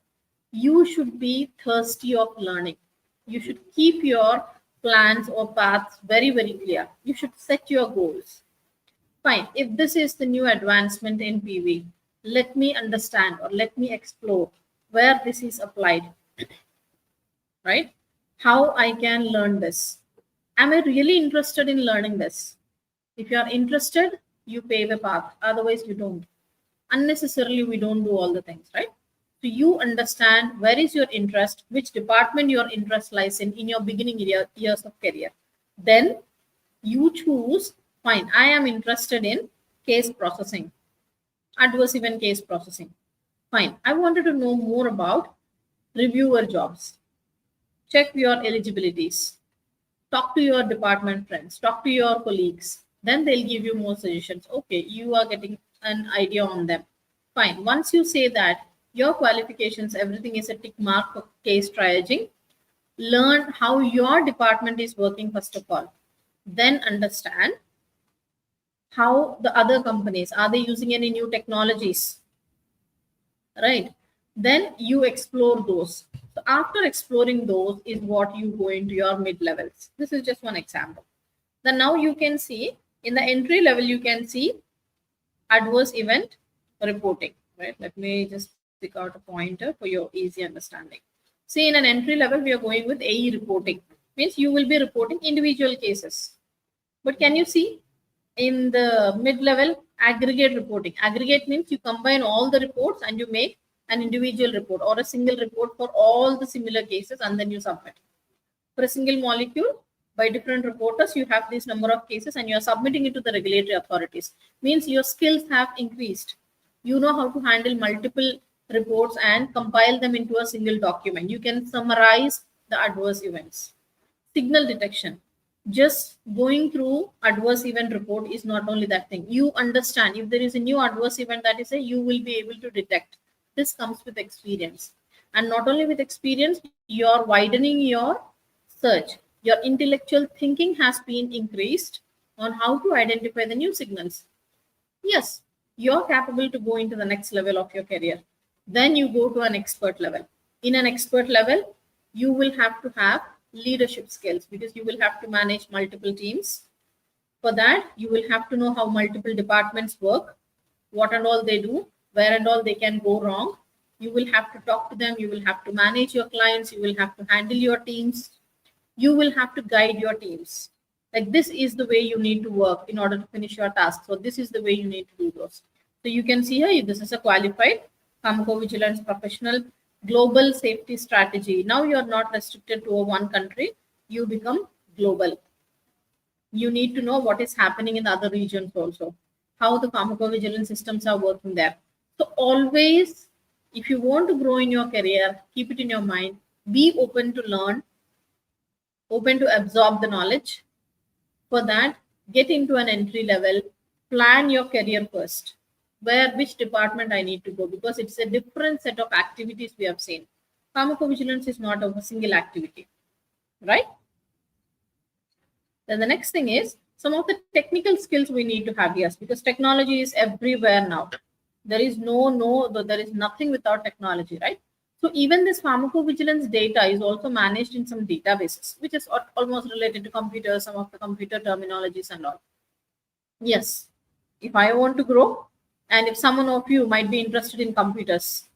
you should be thirsty of learning. You should keep your plans or paths very, very clear. You should set your goals. Fine, if this is the new advancement in PV, let me understand or let me explore where this is applied, right? How I can learn this. Am I really interested in learning this? If you are interested, you pave a path. Otherwise, you don't. Unnecessarily, we don't do all the things, right? So you understand where is your interest, which department your interest lies in your beginning years of career. Then you choose, fine, I am interested in case processing, adverse event case processing. Fine, I wanted to know more about reviewer jobs. Check your eligibilities. Talk to your department friends. Talk to your colleagues. Then they'll give you more suggestions. Okay, you are getting an idea on them. Fine. Once you say that your qualifications, everything is a tick mark for case triaging, learn how your department is working first of all. Then understand how the other companies, are they using any new technologies? Right? Then you explore those. So after exploring those is what you go into your mid-levels. This is just one example. Then now you can see in the entry level, you can see adverse event reporting, right? Let me just pick out a pointer for your easy understanding. See, in an entry level, we are going with AE reporting. Means you will be reporting individual cases. But can you see in the mid-level aggregate reporting? Aggregate means you combine all the reports and you make an individual report or a single report for all the similar cases and then you submit. For a single molecule, by different reporters, you have this number of cases and you are submitting it to the regulatory authorities. Means your skills have increased. You know how to handle multiple reports and compile them into a single document. You can summarize the adverse events. Signal detection. Just going through adverse event report is not only that thing. You understand if there is a new adverse event that is you will be able to detect. This comes with experience. And not only with experience, you're widening your search. Your intellectual thinking has been increased on how to identify the new signals. Yes, you're capable to go into the next level of your career. Then you go to an expert level. In an expert level, you will have to have leadership skills because you will have to manage multiple teams. For that, you will have to know how multiple departments work, what and all they do, where and all they can go wrong. You will have to talk to them. You will have to manage your clients. You will have to handle your teams. You will have to guide your teams. Like this is the way you need to work in order to finish your task. So this is the way you need to do those. So you can see here, this is a qualified pharmacovigilance professional global safety strategy. Now you are not restricted to one country. You become global. You need to know what is happening in the other regions also, how the pharmacovigilance systems are working there. So always, if you want to grow in your career, keep it in your mind, be open to learn, open to absorb the knowledge. For that, get into an entry level, plan your career first. Which department I need to go, because it's a different set of activities we have seen. Pharmacovigilance is not a single activity, right? Then the next thing is some of the technical skills we need to have, yes, because technology is everywhere now. There is there is nothing without technology, right? So even this pharmacovigilance data is also managed in some databases, which is almost related to computers, some of the computer terminologies and all. Yes, if I want to grow, and if someone of you might be interested in computers,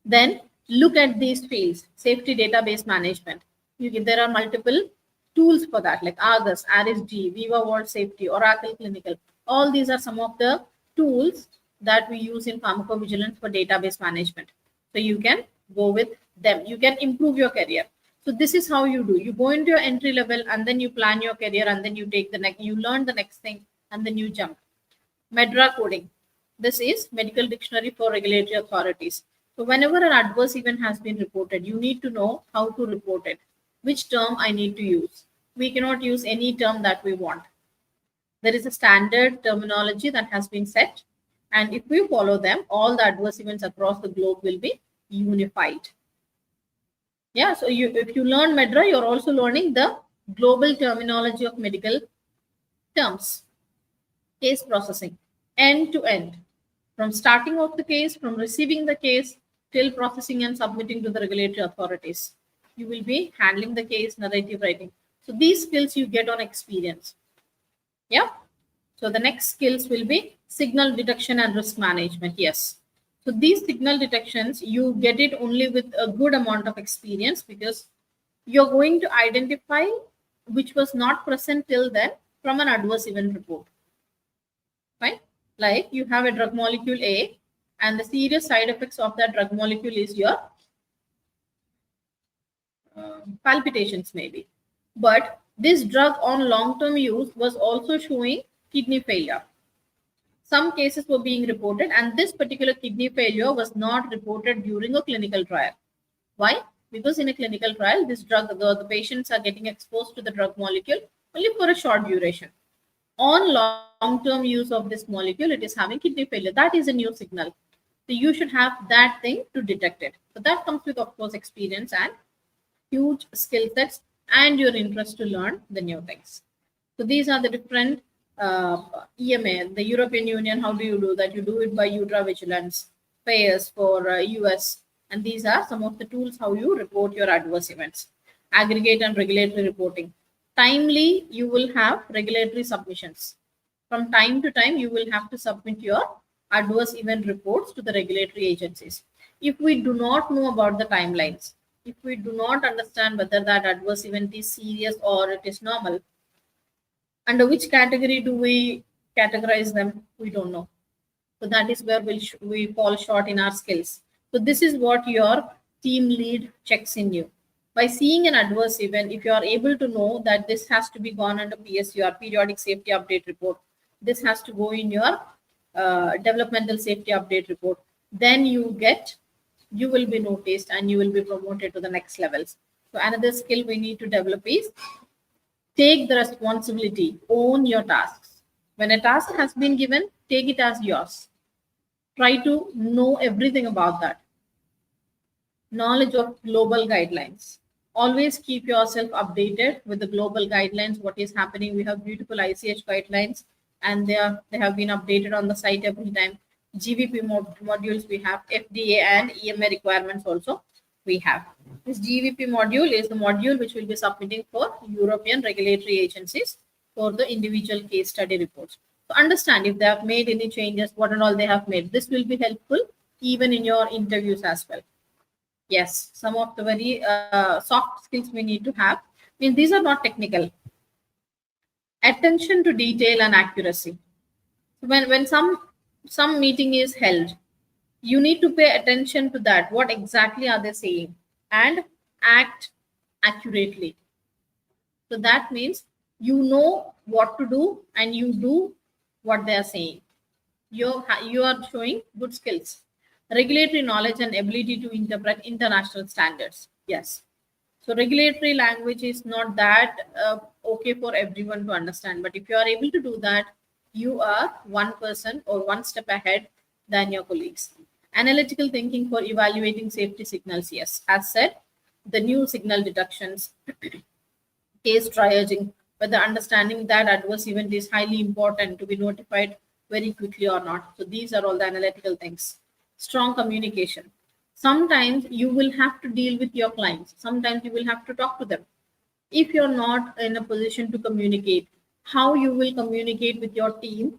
then look at these fields: safety database management. There are multiple tools for that, like Argus, RSG, Viva Vault Safety, Oracle Clinical. All these are some of the tools that we use in pharmacovigilance for database management. So you can go with them. You can improve your career. So this is how you do. You go into your entry level, and then you plan your career, and then you take the next, you learn the next thing, and then you jump. MEDRA coding. This is Medical Dictionary for Regulatory Authorities. So whenever an adverse event has been reported, you need to know how to report it, which term I need to use. We cannot use any term that we want. There is a standard terminology that has been set, and if we follow them, all the adverse events across the globe will be unified. Yeah, so if you learn MEDRA, you're also learning the global terminology of medical terms. Case processing, end to end, from starting of the case, from receiving the case till processing and submitting to the regulatory authorities. You will be handling the case, narrative writing. So these skills you get on experience. Yeah. So the next skills will be signal detection and risk management. Yes. So these signal detections, you get it only with a good amount of experience, because you're going to identify which was not present till then from an adverse event report. Right? Like you have a drug molecule A, and the serious side effects of that drug molecule is your palpitations maybe. But this drug on long-term use was also showing kidney failure. Some cases were being reported, and this particular kidney failure was not reported during a clinical trial. Why? Because in a clinical trial, this drug, the patients are getting exposed to the drug molecule only for a short duration. On long-term use of this molecule, it is having kidney failure. That is a new signal. So you should have that thing to detect it. So that comes with, of course, experience and huge skill sets and your interest to learn the new things. So these are the different EMA, the European Union. How do you do that? You do it by ultravigilance, FAIRS for US. And these are some of the tools how you report your adverse events. Aggregate and regulatory reporting. Timely, you will have regulatory submissions. From time to time, you will have to submit your adverse event reports to the regulatory agencies. If we do not know about the timelines, if we do not understand whether that adverse event is serious or it is normal, under which category do we categorize them? We don't know. So that is where we fall short in our skills. So this is what your team lead checks in you. By seeing an adverse event, if you are able to know that this has to be gone under PSUR, periodic safety update report, this has to go in your developmental safety update report, then you will be noticed and you will be promoted to the next levels. So another skill we need to develop is take the responsibility, own your tasks. When a task has been given, take it as yours. Try to know everything about that. Knowledge of global guidelines. Always keep yourself updated with the global guidelines, what is happening. We have beautiful ICH guidelines, and they have been updated on the site every time. GVP modules we have, FDA and EMA requirements also we have. This GVP module is the module which will be submitting for European regulatory agencies for the individual case study reports. So understand if they have made any changes, what and all they have made. This will be helpful even in your interviews as well. Yes, some of the very soft skills we need to have. I mean, these are not technical. Attention to detail and accuracy. When some meeting is held, you need to pay attention to that. What exactly are they saying? And act accurately. So that means You know what to do and you do what they are saying. You are showing good skills. Regulatory knowledge and ability to interpret international standards. Yes. So regulatory language is not that okay for everyone to understand. But if you are able to do that, you are one person or one step ahead than your colleagues. Analytical thinking for evaluating safety signals. Yes. As said, the new signal detections, case triaging, whether understanding that adverse event is highly important to be notified very quickly or not. So these are all the analytical things. Strong communication. Sometimes you will have to deal with your clients. Sometimes you will have to talk to them. If you're not in a position to communicate, how you will communicate with your team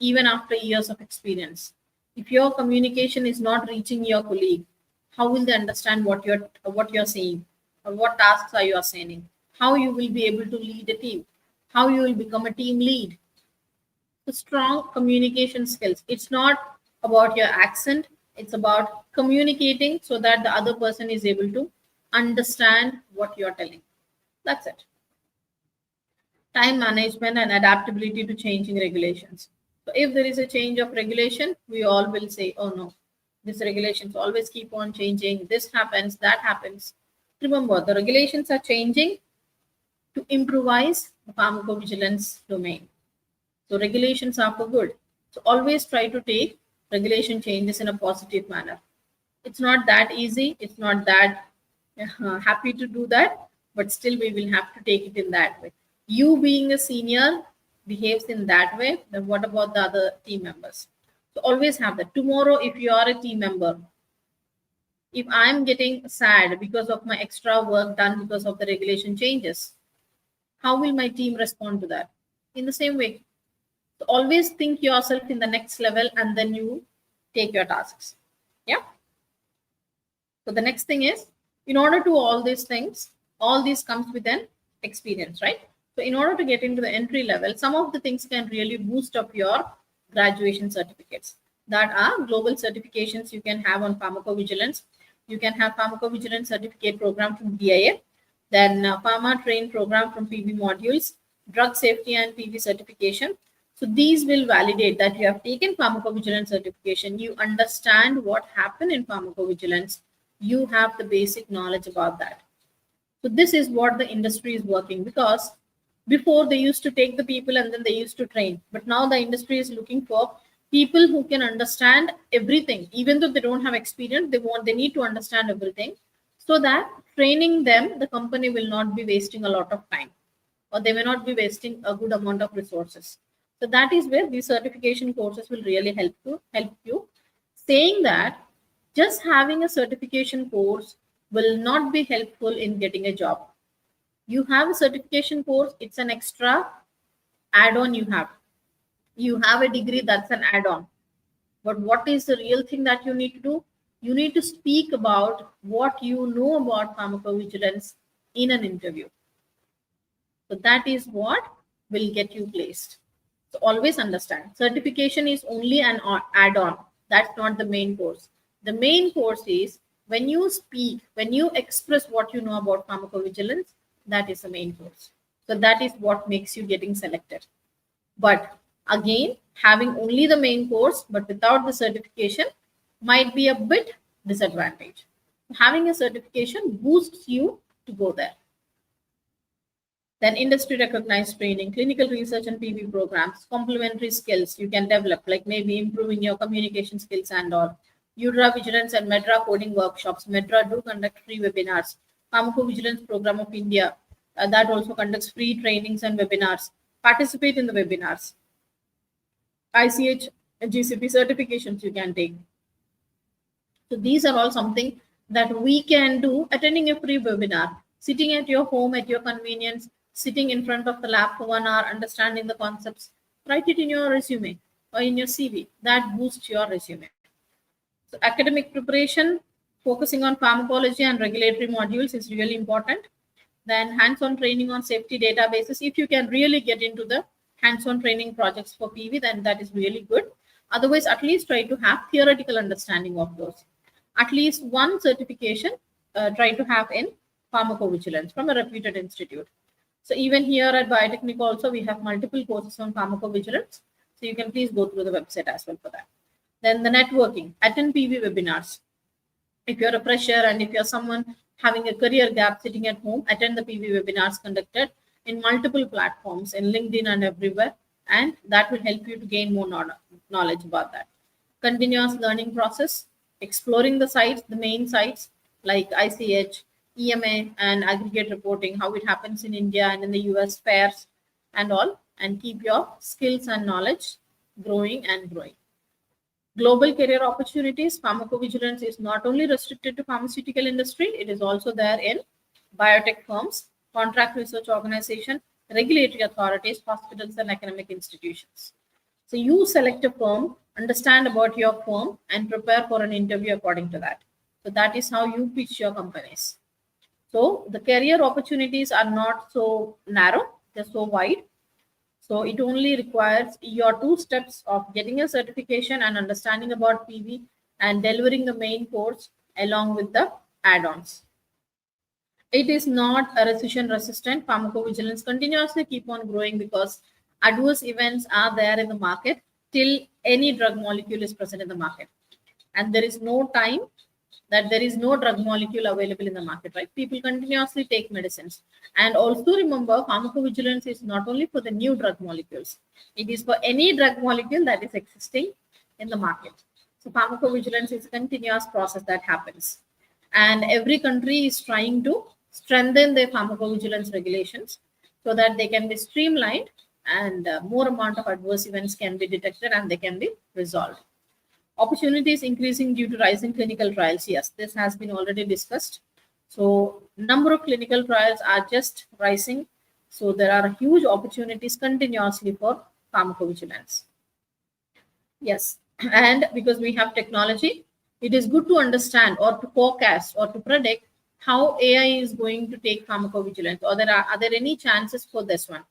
even after years of experience? If your communication is not reaching your colleague, how will they understand what you're saying, or what tasks are you assigning? How you will be able to lead a team? How you will become a team lead? The strong communication skills. It's not about your accent. It's about communicating so that the other person is able to understand what you're telling. That's it. Time management and adaptability to changing regulations. So if there is a change of regulation, we all will say, oh no, these regulations always keep on changing. This happens, that happens. Remember, the regulations are changing to improvise the pharmacovigilance domain. So regulations are for good. So always try to take regulation changes in a positive manner. It's not that easy. It's not that happy to do that, but still we will have to take it in that way. You being a senior behaves in that way, then what about the other team members? So always have that. Tomorrow, if you are a team member, if I'm getting sad because of my extra work done because of the regulation changes, how will my team respond to that? In the same way. So always think yourself in the next level and then you take your tasks. Yeah. So the next thing is, in order to all these things, all these comes with an experience, right? So in order to get into the entry level, some of the things can really boost up your graduation certificates. That are global certifications you can have on pharmacovigilance. You can have pharmacovigilance certificate program from BIA, then pharma train program from PV modules, drug safety and PV certification. So these will validate that you have taken pharmacovigilance certification, you understand what happened in pharmacovigilance, you have the basic knowledge about that. So this is what the industry is working, because before they used to take the people and then they used to train, but now the industry is looking for people who can understand everything. Even though they don't have experience, they need to understand everything, so that training them, the company will not be wasting a lot of time, or they may not be wasting a good amount of resources. So that is where these certification courses will really help you. Saying that just having a certification course will not be helpful in getting a job. You have a certification course, it's an extra add-on you have. You have a degree, that's an add-on. But what is the real thing that you need to do? You need to speak about what you know about pharmacovigilance in an interview. So that is what will get you placed. So always understand, certification is only an add-on. That's not the main course. The main course is when you speak, when you express what you know about pharmacovigilance, that is the main course. So that is what makes you getting selected. But again, having only the main course but without the certification might be a bit disadvantage. Having a certification boosts you to go there. Then industry recognized training, clinical research and PV programs, complementary skills you can develop, like maybe improving your communication skills and all. UDRA Vigilance and MEDRA coding workshops. MEDRA do conduct free webinars. Pharmacovigilance Program of India, that also conducts free trainings and webinars. Participate in the webinars. ICH and GCP certifications you can take. So these are all something that we can do, attending a free webinar, sitting at your home at your convenience, sitting in front of the lab for 1 hour, understanding the concepts, write it in your resume or in your CV. That boosts your resume. So academic preparation, focusing on pharmacology and regulatory modules is really important. Then hands-on training on safety databases. If you can really get into the hands-on training projects for PV, then that is really good. Otherwise, at least try to have theoretical understanding of those. At least one certification try to have in pharmacovigilance from a reputed institute. So even here at Biotech also, we have multiple courses on pharmacovigilance. So you can please go through the website as well for that. Then the networking, attend PV webinars. If you're a fresher and if you're someone having a career gap sitting at home, attend the PV webinars conducted in multiple platforms, in LinkedIn and everywhere. And that will help you to gain more knowledge about that. Continuous learning process, exploring the sites, the main sites like ICH, EMA, and aggregate reporting, how it happens in India and in the US fairs and all, and keep your skills and knowledge growing and growing. Global career opportunities, pharmacovigilance is not only restricted to pharmaceutical industry, it is also there in biotech firms, contract research organization, regulatory authorities, hospitals, and academic institutions. So you select a firm, understand about your firm, and prepare for an interview according to that. So that is how you pitch your companies. So the career opportunities are not so narrow, they're so wide. So it only requires your 2 steps of getting a certification and understanding about PV and delivering the main course along with the add-ons. It is not a recession resistant. Pharmacovigilance continuously keep on growing because adverse events are there in the market till any drug molecule is present in the market. And there is no time that there is no drug molecule available in the market, right? People continuously take medicines. And also remember, pharmacovigilance is not only for the new drug molecules, it is for any drug molecule that is existing in the market. So pharmacovigilance is a continuous process that happens. And every country is trying to strengthen their pharmacovigilance regulations so that they can be streamlined and more amount of adverse events can be detected and they can be resolved. Opportunities increasing due to rising clinical trials. Yes, this has been already discussed. So number of clinical trials are just rising. So there are huge opportunities continuously for pharmacovigilance. Yes, and because we have technology, it is good to understand or to forecast or to predict how AI is going to take pharmacovigilance, or are there any chances for this one?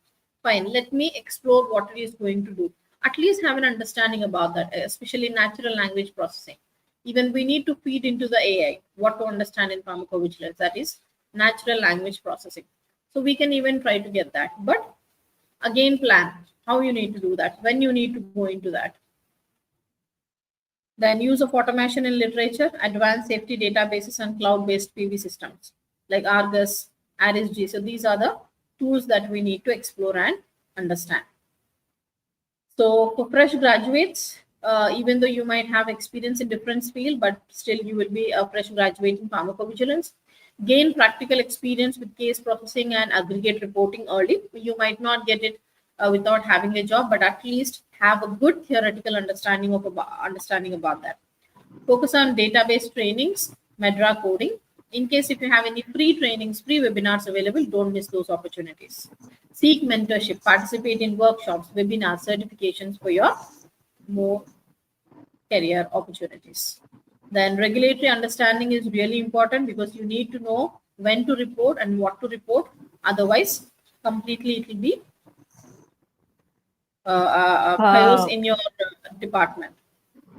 Fine, let me explore what it is going to do. At least have an understanding about that, especially natural language processing. Even we need to feed into the AI what to understand in pharmacovigilance, that is natural language processing. So we can even try to get that. But again, plan how you need to do that, when you need to go into that. Then use of automation in literature, advanced safety databases, and cloud-based PV systems like Argus, RSG. So these are the tools that we need to explore and understand. So for fresh graduates, even though you might have experience in different field, but still you will be a fresh graduate in pharmacovigilance, gain practical experience with case processing and aggregate reporting early. You might not get it without having a job, but at least have a good theoretical understanding about that. Focus on database trainings, Medra coding. In case if you have any free trainings, free webinars available, don't miss those opportunities. Seek mentorship, participate in workshops, webinars, certifications for your more career opportunities. Then regulatory understanding is really important because you need to know when to report and what to report. Otherwise, completely it will be chaos in your department.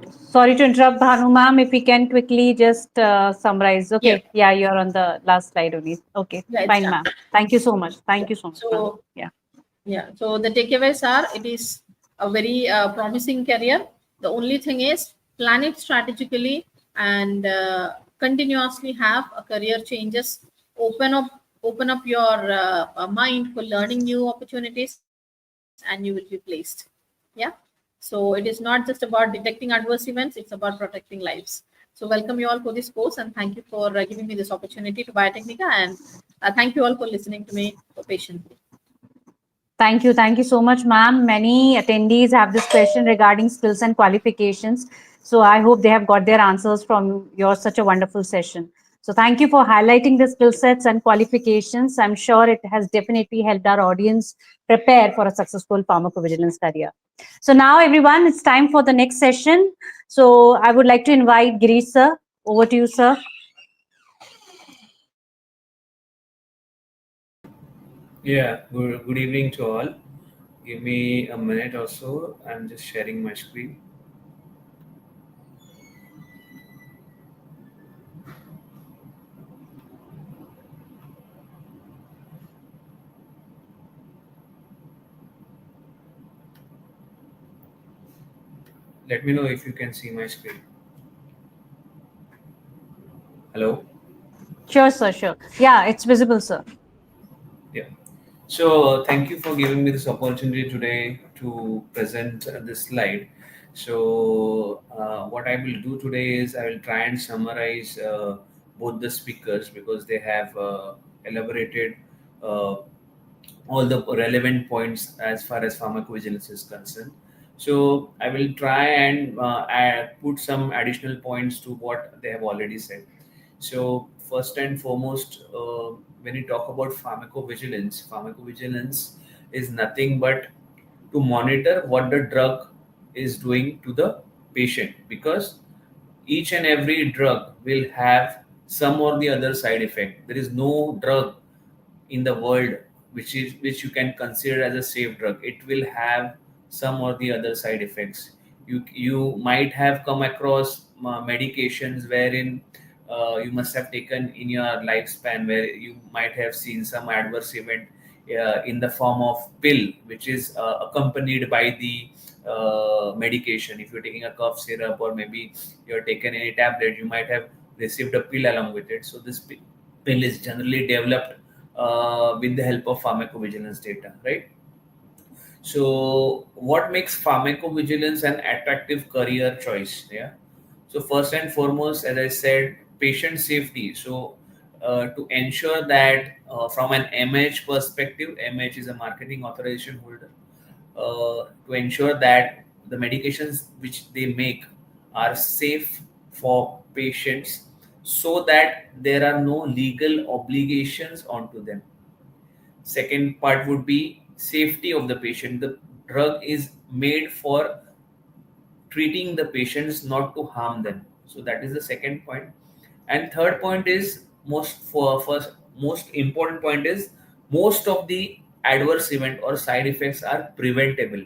Sorry to interrupt, Bhanu ma'am. If we can quickly just summarize. Okay. Yeah. Yeah, you're on the last slide only. Okay. Yeah, it's Fine, done. ma'am. Thank you so much. Thank Yeah. you so much. So, Yeah. yeah. So the takeaways are it is a very promising career. The only thing is plan it strategically and continuously have a career changes. Open up your mind for learning new opportunities, and you will be placed. Yeah. So it is not just about detecting adverse events; it's about protecting lives. So welcome you all for this course, and thank you for giving me this opportunity to Biotechnica, and thank you all for listening to me so patiently. Thank you. Thank you so much, ma'am. Many attendees have this question regarding skills and qualifications. So I hope they have got their answers from your such a wonderful session. So thank you for highlighting the skill sets and qualifications. I'm sure it has definitely helped our audience prepare for a successful pharmacovigilance career. So now, everyone, it's time for the next session. So I would like to invite Girish sir. Over to you, sir. Yeah, good evening to all. Give me a minute or so. I'm just sharing my screen. let me know if you can see my screen. Hello? Sure, sir. Sure. Yeah, it's visible, sir. Yeah. So thank you for giving me this opportunity today to present this slide. So what I will do today is I will try and summarize both the speakers because they have elaborated uh, all the relevant points as far as pharmacovigilance is concerned. So I will try and put some additional points to what they have already said. So first and foremost, when you talk about pharmacovigilance, pharmacovigilance is nothing but to monitor what the drug is doing to the patient, because each and every drug will have some or the other side effect. There is no drug in the world which you can consider as a safe drug. It will have some or the other side effects. You might have come across medications wherein you must have taken in your lifespan, where you might have seen some adverse event in the form of pill, which is accompanied by the medication. If you're taking a cough syrup or maybe you're taken any tablet, you might have received a pill along with it. So this pill is generally developed with the help of pharmacovigilance data, right? So, what makes pharmacovigilance an attractive career choice? Yeah. So, first and foremost, as I said, patient safety. So, to ensure that from an MH perspective, MH is a marketing authorization holder, to ensure that the medications which they make are safe for patients so that there are no legal obligations onto them. Second part would be safety of the patient. The drug is made for treating the patients, not to harm them. So that is the second point. And third point is most important point is most of the adverse event or side effects are preventable.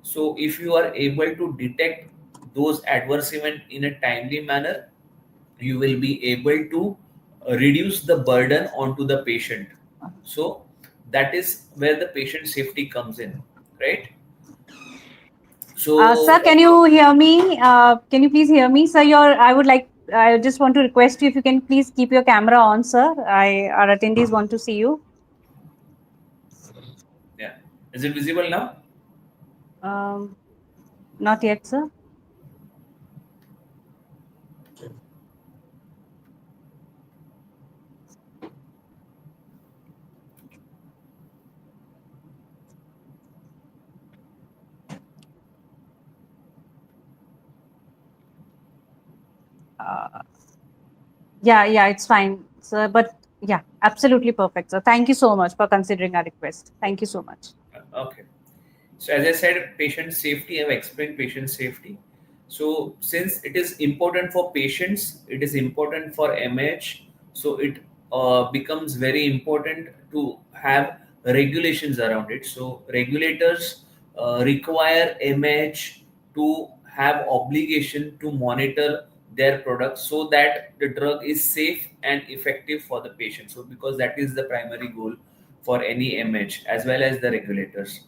So if you are able to detect those adverse event in a timely manner, you will be able to reduce the burden onto the patient. So that is where the patient safety comes in, right? Sir, So can you hear me? Can you please hear me, sir? I just want to request you if you can please keep your camera on, sir. Our attendees want to see you. yeah, is it visible now? Um, Not yet, sir. Uh, yeah, it's fine, sir. But yeah, absolutely perfect, sir. Thank you so much for considering our request. Thank you so much. Okay. So as I said, patient safety, I've explained patient safety. So since it is important for patients, it is important for MH. So it becomes very important to have regulations around it. So regulators require MH to have obligation to monitor their products so that the drug is safe and effective for the patient. So because that is the primary goal for any MH as well as the regulators.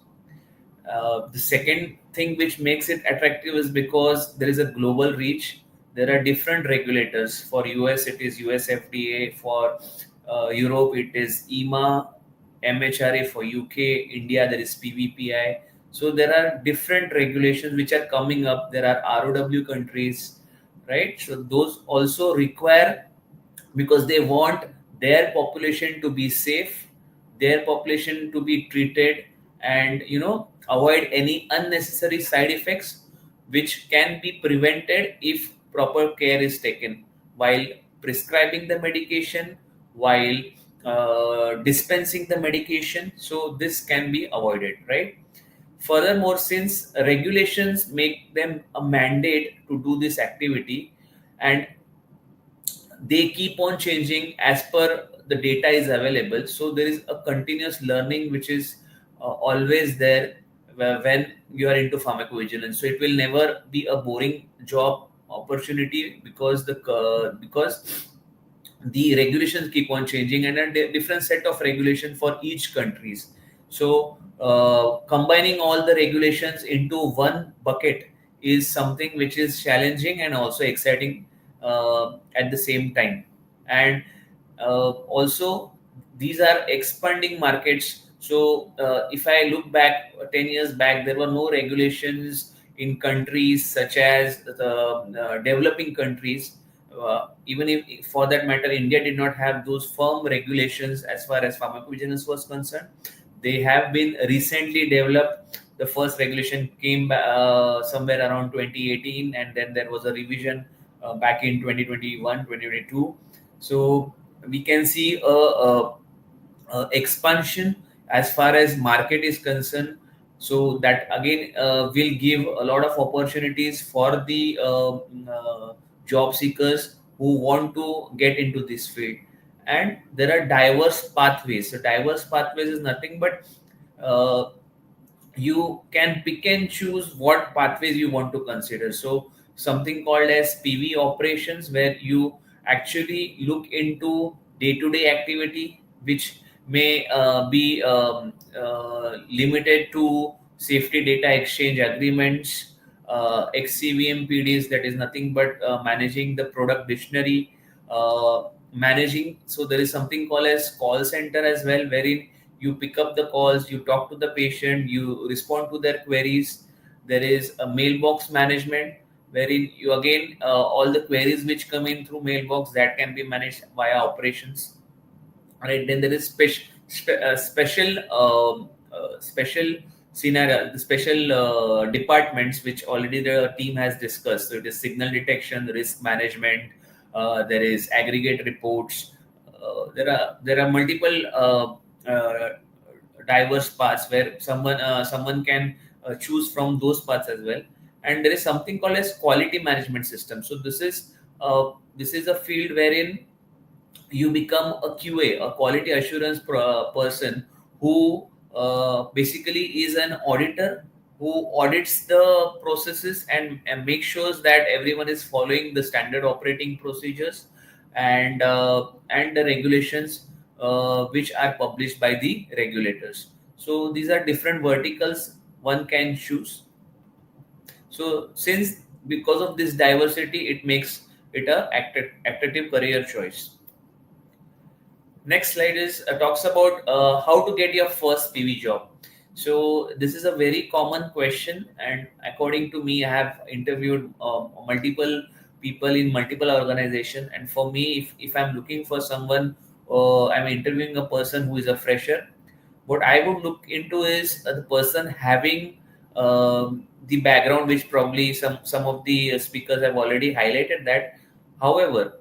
The second thing which makes it attractive is because there is a global reach. There are different regulators. For US, it is US FDA. For Europe, it is EMA, MHRA. For UK, India, there is PVPI. So there are different regulations which are coming up. There are ROW countries, right? So those also require, because they want their population to be safe, their population to be treated, and avoid any unnecessary side effects which can be prevented if proper care is taken while prescribing the medication, while dispensing the medication. So this can be avoided, right? Furthermore, since regulations make them a mandate to do this activity, and they keep on changing as per the data is available, so there is a continuous learning which is always there when you are into pharmacovigilance. So it will never be a boring job opportunity, because the regulations keep on changing, and a different set of regulation for each countries. So combining all the regulations into one bucket is something which is challenging and also exciting at the same time. And also, these are expanding markets. So if I look back 10 years back, there were no regulations in countries such as the developing countries. Even if, for that matter, India did not have those firm regulations as far as pharmacovigilance was concerned. They have been recently developed. The first regulation came somewhere around 2018, and then there was a revision back in 2021, 2022. So we can see expansion as far as market is concerned. So that again will give a lot of opportunities for the job seekers who want to get into this field. And there are diverse pathways. So diverse pathways is nothing but uh, you can pick and choose what pathways you want to consider. So something called as PV operations, where you actually look into day-to-day activity, which may be limited to safety data exchange agreements, XCVM that is nothing but managing the product dictionary, managing. So there is something called as call center as well, wherein you pick up the calls, you talk to the patient, you respond to their queries. There is a mailbox management, wherein you again all the queries which come in through mailbox, that can be managed via operations. Right, then there is special scenario, the special departments which already the team has discussed. So it is signal detection, risk management, there is aggregate reports. There are multiple diverse paths where someone can choose from those paths as well. And there is something called as quality management system. So this is a field wherein you become a QA, a quality assurance person, who basically is an auditor who audits the processes and makes sure that everyone is following the standard operating procedures and the regulations which are published by the regulators. So these are different verticals one can choose. So since because of this diversity, it makes it a attractive career choice. Next slide is talks about how to get your first PV job. So this is a very common question, and according to me, I have interviewed multiple people in multiple organizations. And for me, if I'm looking for someone, I'm interviewing a person who is a fresher. What I would look into is the person having the background, which probably some of the speakers have already highlighted that. However,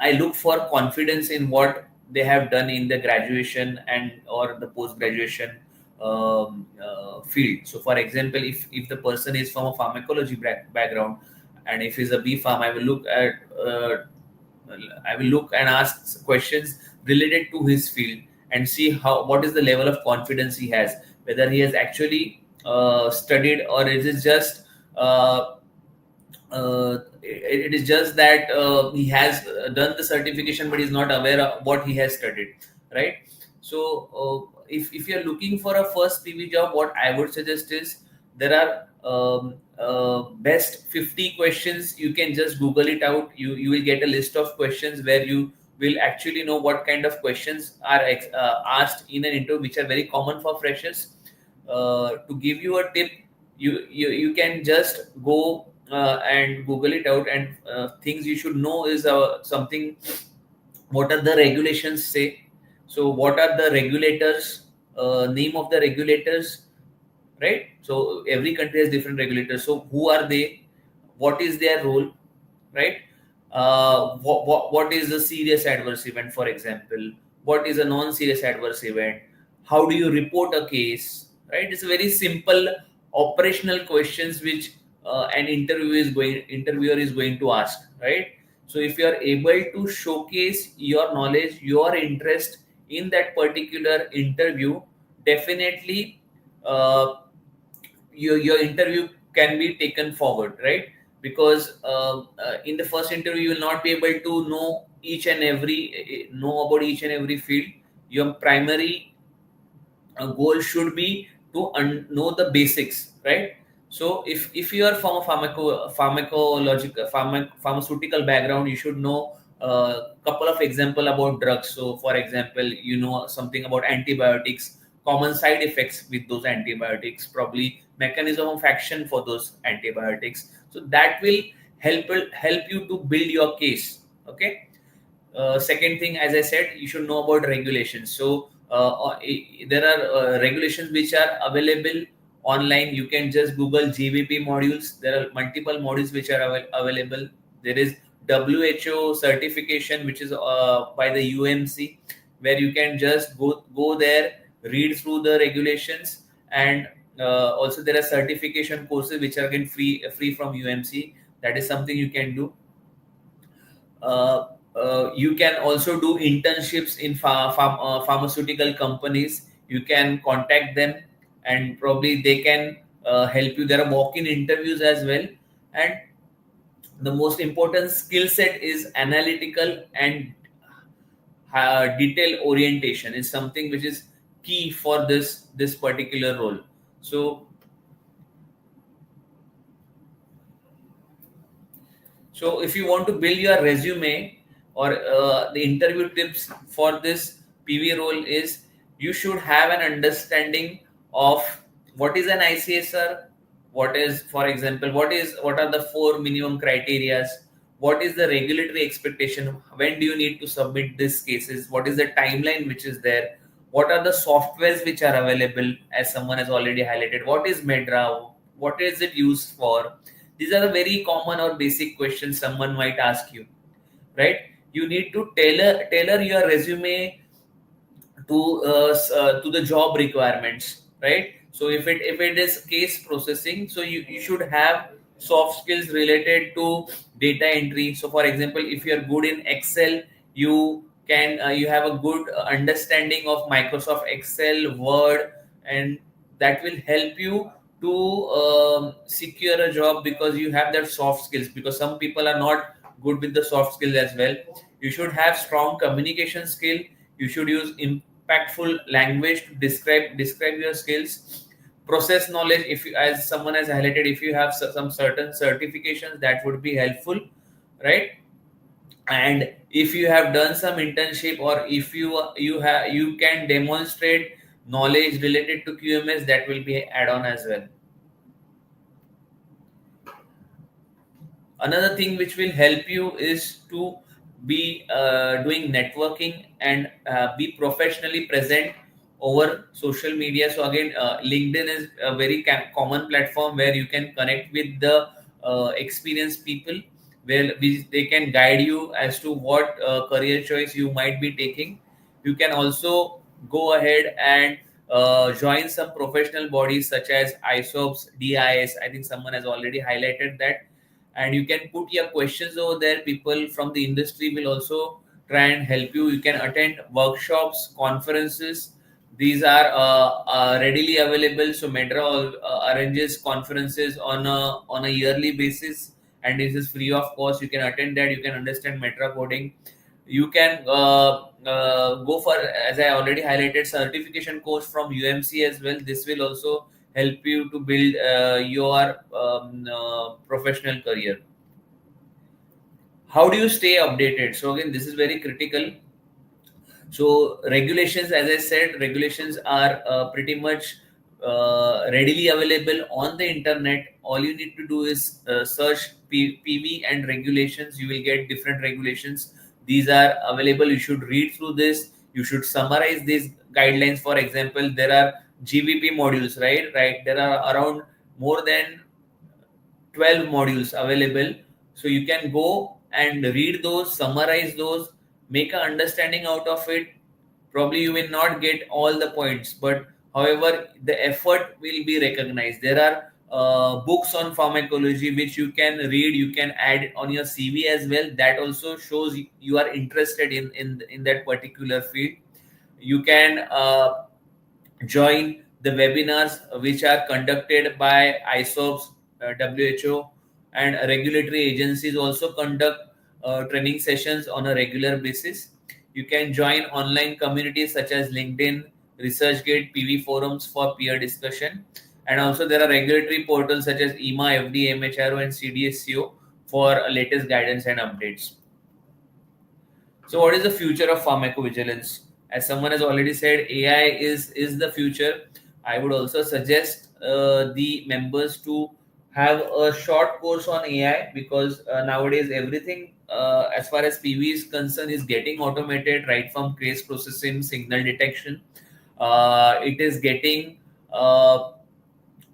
I look for confidence in what they have done in the graduation and or the post graduation field. So, for example, if the person is from a pharmacology background, and if he's a B Farm, I will look and ask questions related to his field and see what is the level of confidence he has, whether he has actually studied, or is it just it is just that he has done the certification but is not aware of what he has studied, right? So if you're looking for a first PV job, what I would suggest is there are best 50 questions. You can just Google it out. You will get a list of questions where you will actually know what kind of questions are asked in an interview, which are very common for freshers. To give you a tip, you can just go and Google it out, and things you should know is something. What are the regulations say? So what are the regulators? Name of the regulators, right? So every country has different regulators. So who are they? What is their role, right? What is a serious adverse event, for example? What is a non-serious adverse event? How do you report a case, right? It's a very simple operational questions which an interviewer is going to ask, right? So if you are able to showcase your knowledge, your interest in that particular interview, definitely your interview can be taken forward, right? Because in the first interview, you will not be able to know know about each and every field. Your primary goal should be to know the basics, right? So if you are from a pharmaceutical background, you should know a couple of example about drugs. So for example, you know something about antibiotics, common side effects with those antibiotics, probably mechanism of action for those antibiotics. So that will help you to build your case. Okay. Second thing, as I said, you should know about regulations. So there are regulations which are available online. You can just Google GVP modules. There are multiple modules which are available. There is WHO certification, which is by the UMC, where you can just go there, read through the regulations, and also there are certification courses which are again free from UMC. That is something you can do. You can also do internships in pharmaceutical companies. You can contact them, and probably they can help you. There are walk-in interviews as well. And the most important skill set is analytical and detail orientation is something which is key for this particular role. So if you want to build your resume, or the interview tips for this PV role is, you should have an understanding of what is an ICSR, what is, for example, what are the 4 minimum criterias, what is the regulatory expectation, when do you need to submit these cases, what is the timeline which is there, what are the softwares which are available, as someone has already highlighted, what is Medra, what is it used for. These are the very common or basic questions someone might ask you, right? You need to tailor your resume to the job requirements, right? So if it is case processing, so you should have soft skills related to data entry. So for example, if you are good in Excel, you can you have a good understanding of Microsoft Excel, Word, and that will help you to secure a job, because you have that soft skills, because some people are not good with the soft skills as well. You should have strong communication skill. You should use impactful language to describe your skills. Process knowledge, if you, as someone has highlighted, if you have some certain certifications, that would be helpful, right? And if you have done some internship, or if you can demonstrate knowledge related to QMS, that will be add on as well. Another thing which will help you is to be doing networking and be professionally present over social media. So again, LinkedIn is a very common platform where you can connect with the experienced people, where they can guide you as to what career choice you might be taking. You can also go ahead and join some professional bodies such as ISOPs, DIS. I think someone has already highlighted that, and you can put your questions over there. People from the industry will also try and help you. You can attend workshops, conferences. These are readily available. So Medra arranges conferences on a yearly basis, and this is free of cost. You can attend that. You can understand Medra coding. You can go for, as I already highlighted, certification course from UMC as well. This will also help you to build your professional career. How do you stay updated? So again, this is very critical. So regulations, as I said, regulations are pretty much readily available on the internet. All you need to do is search PV and regulations. You will get different regulations. These are available. You should read through this. You should summarize these guidelines. For example, there are GVP modules, right? There are around more than 12 modules available. So you can go and read those, summarize those, make an understanding out of it. Probably you will not get all the points, but however, the effort will be recognized. There are books on pharmacology which you can read, you can add on your CV as well. That also shows you are interested in that particular field. You can join the webinars which are conducted by ISOPs, WHO, and regulatory agencies also conduct training sessions on a regular basis. You can join online communities such as LinkedIn, ResearchGate, PV forums for peer discussion. And also there are regulatory portals such as EMA, FDA, MHRO, and CDSCO for latest guidance and updates. So what is the future of pharmacovigilance? As someone has already said, AI is the future. I would also suggest the members to have a short course on AI, because nowadays everything as far as PV is concerned is getting automated, right from trace processing, signal detection. It is getting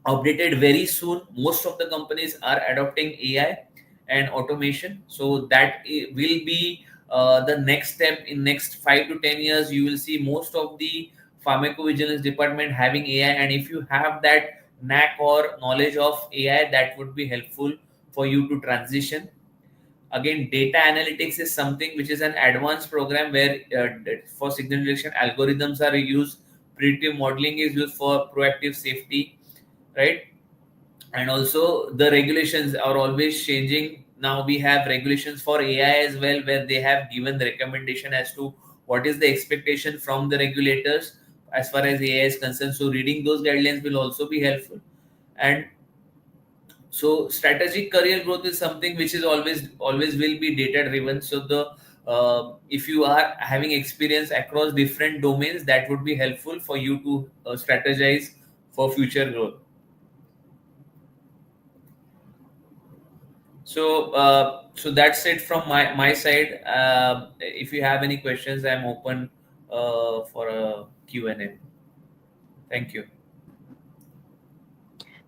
updated very soon. Most of the companies are adopting AI and automation, so that will be the next step. In next 5 to 10 years, you will see most of the pharmacovigilance department having AI, and if you have that knack or knowledge of AI, that would be helpful for you to transition. Again, data analytics is something which is an advanced program where for signal detection algorithms are used, predictive modeling is used for proactive safety, right? And also the regulations are always changing. Now we have regulations for AI as well, where they have given the recommendation as to what is the expectation from the regulators as far as AI is concerned. So reading those guidelines will also be helpful. And so strategic career growth is something which is always will be data driven. So the if you are having experience across different domains, that would be helpful for you to strategize for future growth. So that's it from my side. If you have any questions, I'm open for a Q&A. Thank you.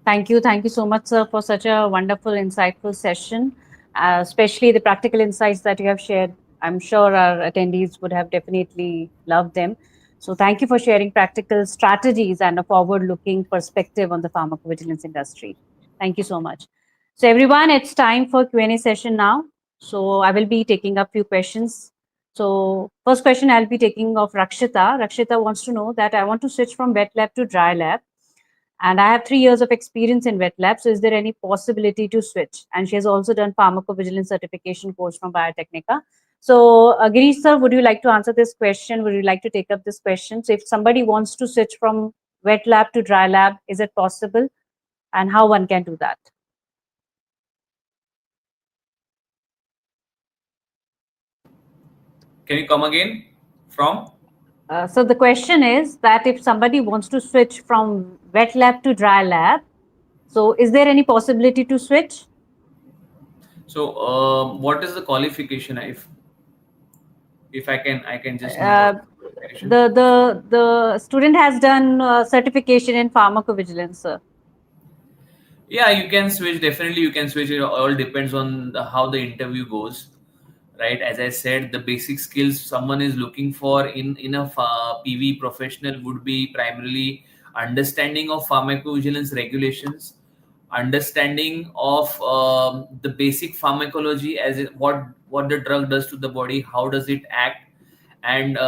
Thank you so much, sir, for such a wonderful, insightful session, especially the practical insights that you have shared. I'm sure our attendees would have definitely loved them. So thank you for sharing practical strategies and a forward-looking perspective on the pharmacovigilance industry. Thank you so much. So everyone, it's time for Q&A session now. So I will be taking up few questions. So first question I'll be taking of Rakshita. Rakshita wants to know that I want to switch from wet lab to dry lab, and I have 3 years of experience in wet lab. So is there any possibility to switch? And she has also done pharmacovigilance certification course from Biotechnica. So Girish sir, would you like to answer this question? Would you like to take up this question? So if somebody wants to switch from wet lab to dry lab, is it possible? And how one can do that? Can you come again from? So the question is that if somebody wants to switch from wet lab to dry lab, so is there any possibility to switch? So what is the qualification? If I can just know the student has done certification in pharmacovigilance, sir. Yeah, you can switch. Definitely, you can switch. It all depends on how the interview goes, right? As I said, the basic skills someone is looking for in a PV professional would be primarily understanding of pharmacovigilance regulations, understanding of the basic pharmacology, what the drug does to the body, how does it act, and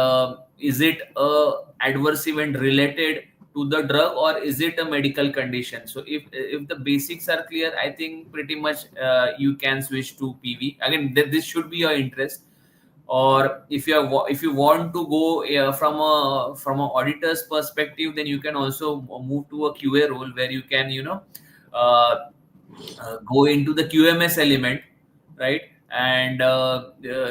is it a adverse event related to the drug, or is it a medical condition? So if the basics are clear, I think pretty much you can switch to PV. Again, this should be your interest. Or if you want to go from a auditor's perspective, then you can also move to a QA role, where you can uh, go into the QMS element, right? And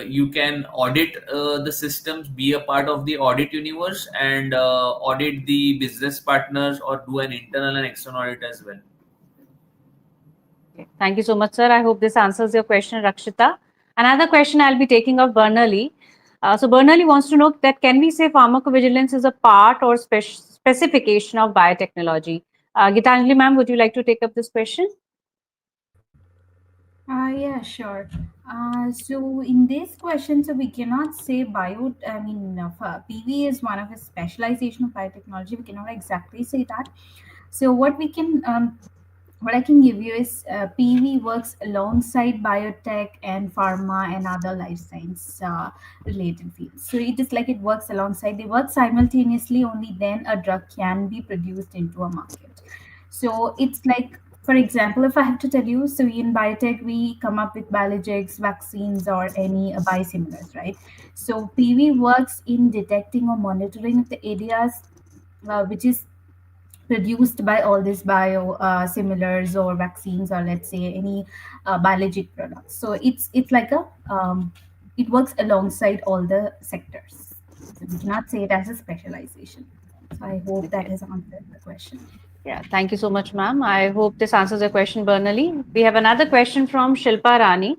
you can audit the systems, be a part of the audit universe, and audit the business partners, or do an internal and external audit as well. Okay. Thank you so much, sir. I hope this answers your question, Rakshita. Another question I'll be taking of Bernali. So Bernali wants to know that can we say pharmacovigilance is a part or specification of biotechnology? Geethanjali ma'am, would you like to take up this question? Yeah, sure. So in this question, so we cannot say PV is one of the specialization of biotechnology. We cannot exactly say that. So what I can give you is PV works alongside biotech and pharma and other life science related fields. So it is like it works alongside, they work simultaneously, only then a drug can be produced into a market. So it's like, for example, if I have to tell you, so in biotech, we come up with biologics, vaccines, or any biosimilars, right? So PV works in detecting or monitoring the areas which is produced by all these similars or vaccines, or let's say any biologic products. So it's like a it works alongside all the sectors. So we cannot say it as a specialization. So I hope that Okay. has answered the question. Yeah, thank you so much, ma'am. I hope this answers your question, Bernally. We have another question from Shilpa Rani.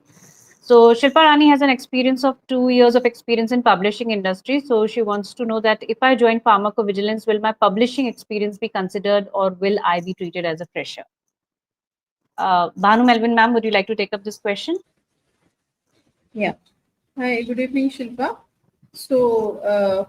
So Shilpa Rani has an experience of 2 years of experience in publishing industry. So she wants to know that if I join pharmacovigilance, will my publishing experience be considered or will I be treated as a fresher? Bhanu Melvin, ma'am, would you like to take up this question? Yeah. Hi, good evening, Shilpa. So,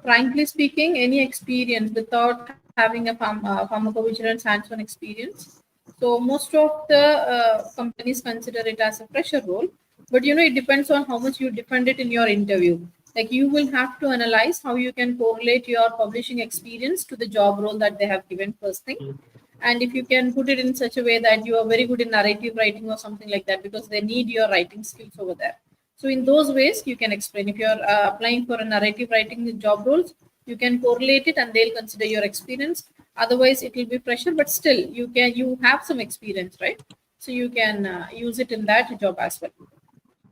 frankly speaking, any experience without having a pharmacovigilance hands-on experience. So, most of the companies consider it as a fresher role, but it depends on how much you defend it in your interview. Like you will have to analyze how you can correlate your publishing experience to the job role that they have given first thing. And if you can put it in such a way that you are very good in narrative writing or something like that, because they need your writing skills over there. So in those ways, you can explain. If you're applying for a narrative writing job roles, you can correlate it and they'll consider your experience. Otherwise, it will be pressure, but still you have some experience, right? So you can use it in that job as well.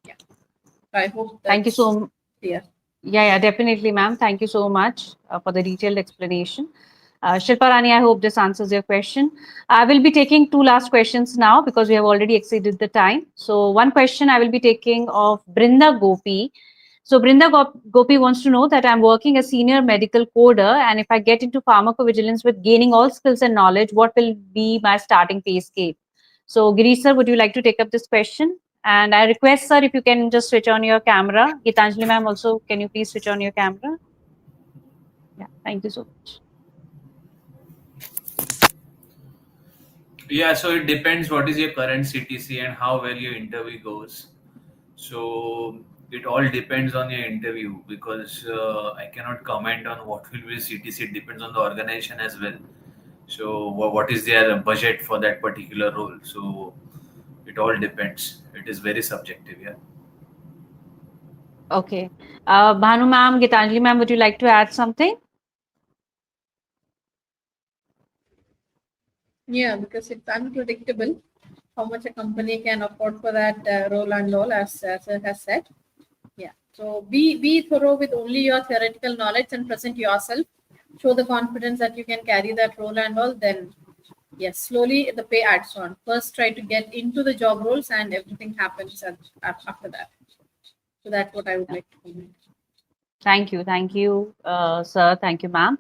Yeah. I hope Thank you that's so clear. Yeah, definitely, ma'am. Thank you so much for the detailed explanation. Shilpa Rani, I hope this answers your question. I will be taking two last questions now because we have already exceeded the time. So one question I will be taking of Brinda Gopi. So Brinda Gopi wants to know that I'm working as senior medical coder, and if I get into pharmacovigilance with gaining all skills and knowledge, what will be my starting pay scale? So Girish sir, would you like to take up this question? And I request, sir, if you can just switch on your camera. Geethanjali ma'am, also, can you please switch on your camera? Yeah, thank you so much. Yeah, so it depends what is your current CTC and how well your interview goes. So it all depends on your interview because I cannot comment on what will be CTC. It depends on the organization as well. So what is their budget for that particular role? So it all depends. It is very subjective. Yeah. Okay. Bhanu ma'am, Geethanjali ma'am, would you like to add something? Yeah, because it's unpredictable how much a company can afford for that role and all, as it has said. Yeah. So be thorough with only your theoretical knowledge and present yourself. Show the confidence that you can carry that role and all. Then yes, slowly the pay adds on. First, try to get into the job roles, and everything happens after that. So that's what I would like to comment. Thank you, sir. Thank you, ma'am.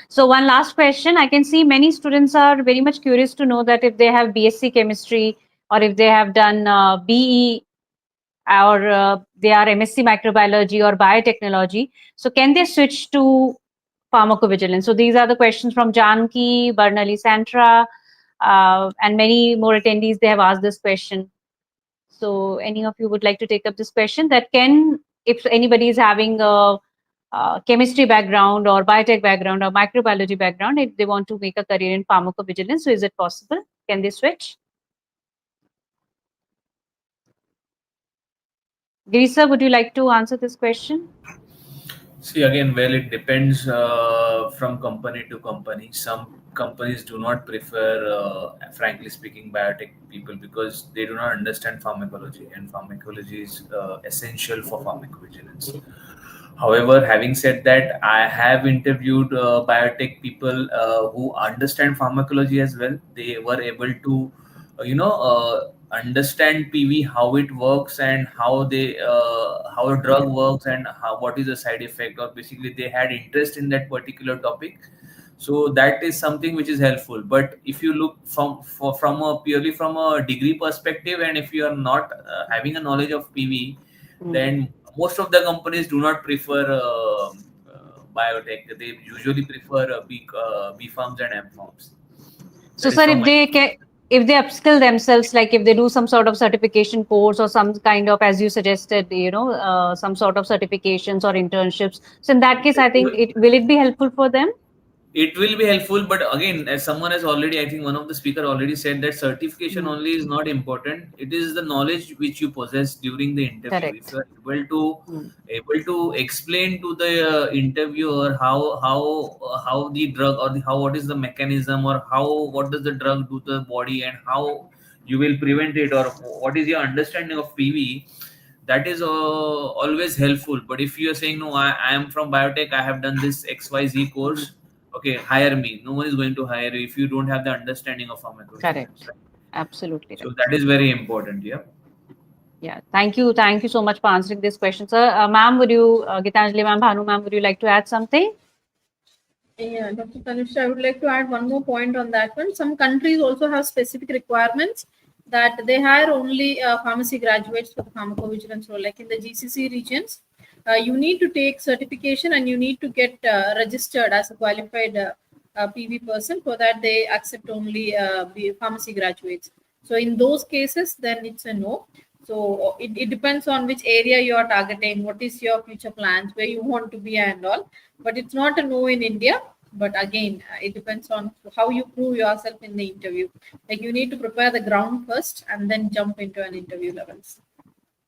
So one last question. I can see many students are very much curious to know that if they have BSc chemistry or if they have done BE or they are MSc microbiology or biotechnology, so can they switch to pharmacovigilance? So these are the questions from Janki, Bernali Santra, and many more attendees. They have asked this question. So any of you would like to take up this question? That can, if anybody is having a chemistry background or biotech background or microbiology background, if they want to make a career in pharmacovigilance, so is it possible? Can they switch? Grisa, would you like to answer this question? See again, well, it depends from company to company. Some companies do not prefer, frankly speaking, biotech people because they do not understand pharmacology, and pharmacology is essential for pharmacovigilance. However, having said that, I have interviewed biotech people who understand pharmacology as well. They were able to, understand PV, how it works, and how a drug works, and what is the side effect. Or basically, they had interest in that particular topic. So that is something which is helpful. But if you look from a purely from a degree perspective, and if you are not having a knowledge of PV, then most of the companies do not prefer biotech. They usually prefer B farms and M farms. So, That is sir, from my. if they upskill themselves, like if they do some sort of certification course or some kind of, as you suggested, some sort of certifications or internships. So, in that case, I think it will it be helpful for them? it will be helpful, but again, as someone has already, I think one of the speaker already said that certification only is not important. It is the knowledge which you possess during the interview. If Correct. you are able to explain to the interviewer how the drug, or how, what is the mechanism, or how, what does the drug do to the body, and how you will prevent it, or what is your understanding of PV, that is always helpful. But if you are saying, no, I am from biotech, I have done this XYZ course, okay, hire me, no one is going to hire you if you don't have the understanding of pharmacovigilance, Correct. right? Absolutely So right. that is very important. Yeah. Yeah. Thank you. Thank you so much for answering this question, sir. Ma'am, would you, Geethanjali ma'am, Bhanu ma'am, would you like to add something? Yeah, Dr. Tanushree, I would like to add one more point on that one. Some countries also have specific requirements that they hire only pharmacy graduates for the pharmacovigilance role. Like in the GCC regions, you need to take certification and you need to get registered as a qualified PV person. For that, they accept only pharmacy graduates. So in those cases, then it's a no. So it depends on which area you are targeting, what is your future plans, where you want to be and all. But it's not a no in India. But again, it depends on how you prove yourself in the interview. Like you need to prepare the ground first and then jump into an interview levels.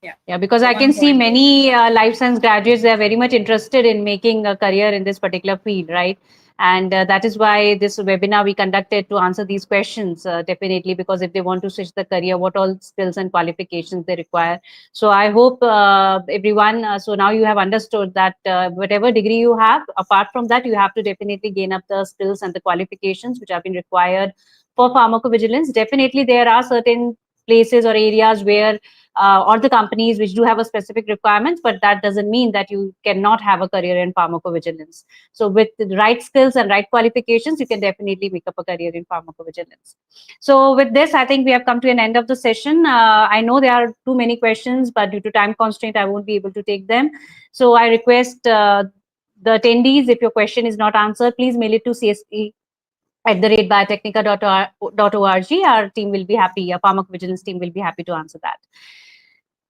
Yeah. Yeah, because So I can one see point. many life science graduates, they are very much interested in making a career in this particular field, right? And that is why this webinar we conducted to answer these questions, definitely, because if they want to switch the career, what all skills and qualifications they require. So I hope everyone, so now you have understood that whatever degree you have, apart from that, you have to definitely gain up the skills and the qualifications which have been required for pharmacovigilance. Definitely, there are certain places or areas where or the companies which do have a specific requirements, but that doesn't mean that you cannot have a career in pharmacovigilance. So with the right skills and right qualifications, you can definitely make up a career in pharmacovigilance. So with this, I think we have come to an end of the session. I know there are too many questions, but due to time constraint, I won't be able to take them. So I request the attendees, if your question is not answered, please mail it to csp@biotechnica.org. Our team will be happy, our pharmacovigilance team will be happy to answer that.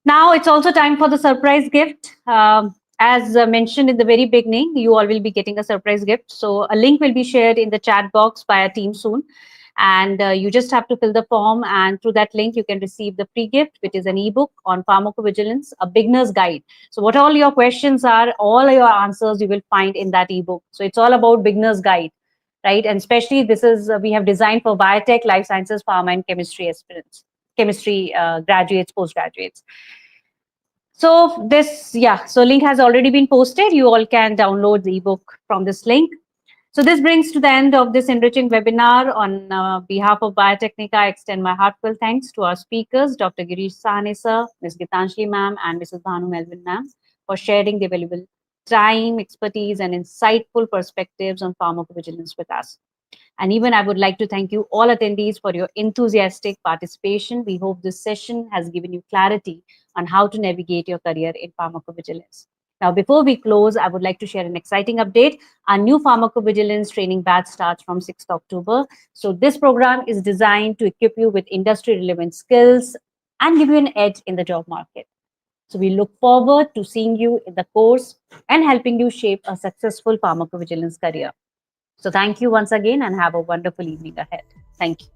Now it's also time for the surprise gift. As mentioned in the very beginning, you all will be getting a surprise gift. So a link will be shared in the chat box by our team soon. And you just have to fill the form, and through that link, you can receive the free gift, which is an ebook on pharmacovigilance, a beginner's guide. So what all your questions are, all your answers you will find in that ebook. So it's all about beginner's guide, right? And especially this is, we have designed for biotech, life sciences, pharma, and chemistry aspirants, chemistry graduates, postgraduates. So this, yeah, so link has already been posted. You all can download the ebook from this link. So this brings to the end of this enriching webinar. On behalf of Biotechnica, I extend my heartfelt thanks to our speakers, Dr. Girish Sahane sir, Ms. Geethanjali ma'am, and Mrs. Bhanu Melvin ma'am, for sharing their valuable time, expertise, and insightful perspectives on pharmacovigilance with us. And even I would like to thank you all attendees for your enthusiastic participation. We hope this session has given you clarity on how to navigate your career in pharmacovigilance. Now, before we close, I would like to share an exciting update. Our new pharmacovigilance training batch starts from 6th October. So this program is designed to equip you with industry relevant skills and give you an edge in the job market. So we look forward to seeing you in the course and helping you shape a successful pharmacovigilance career. So thank you once again and have a wonderful evening ahead. Thank you.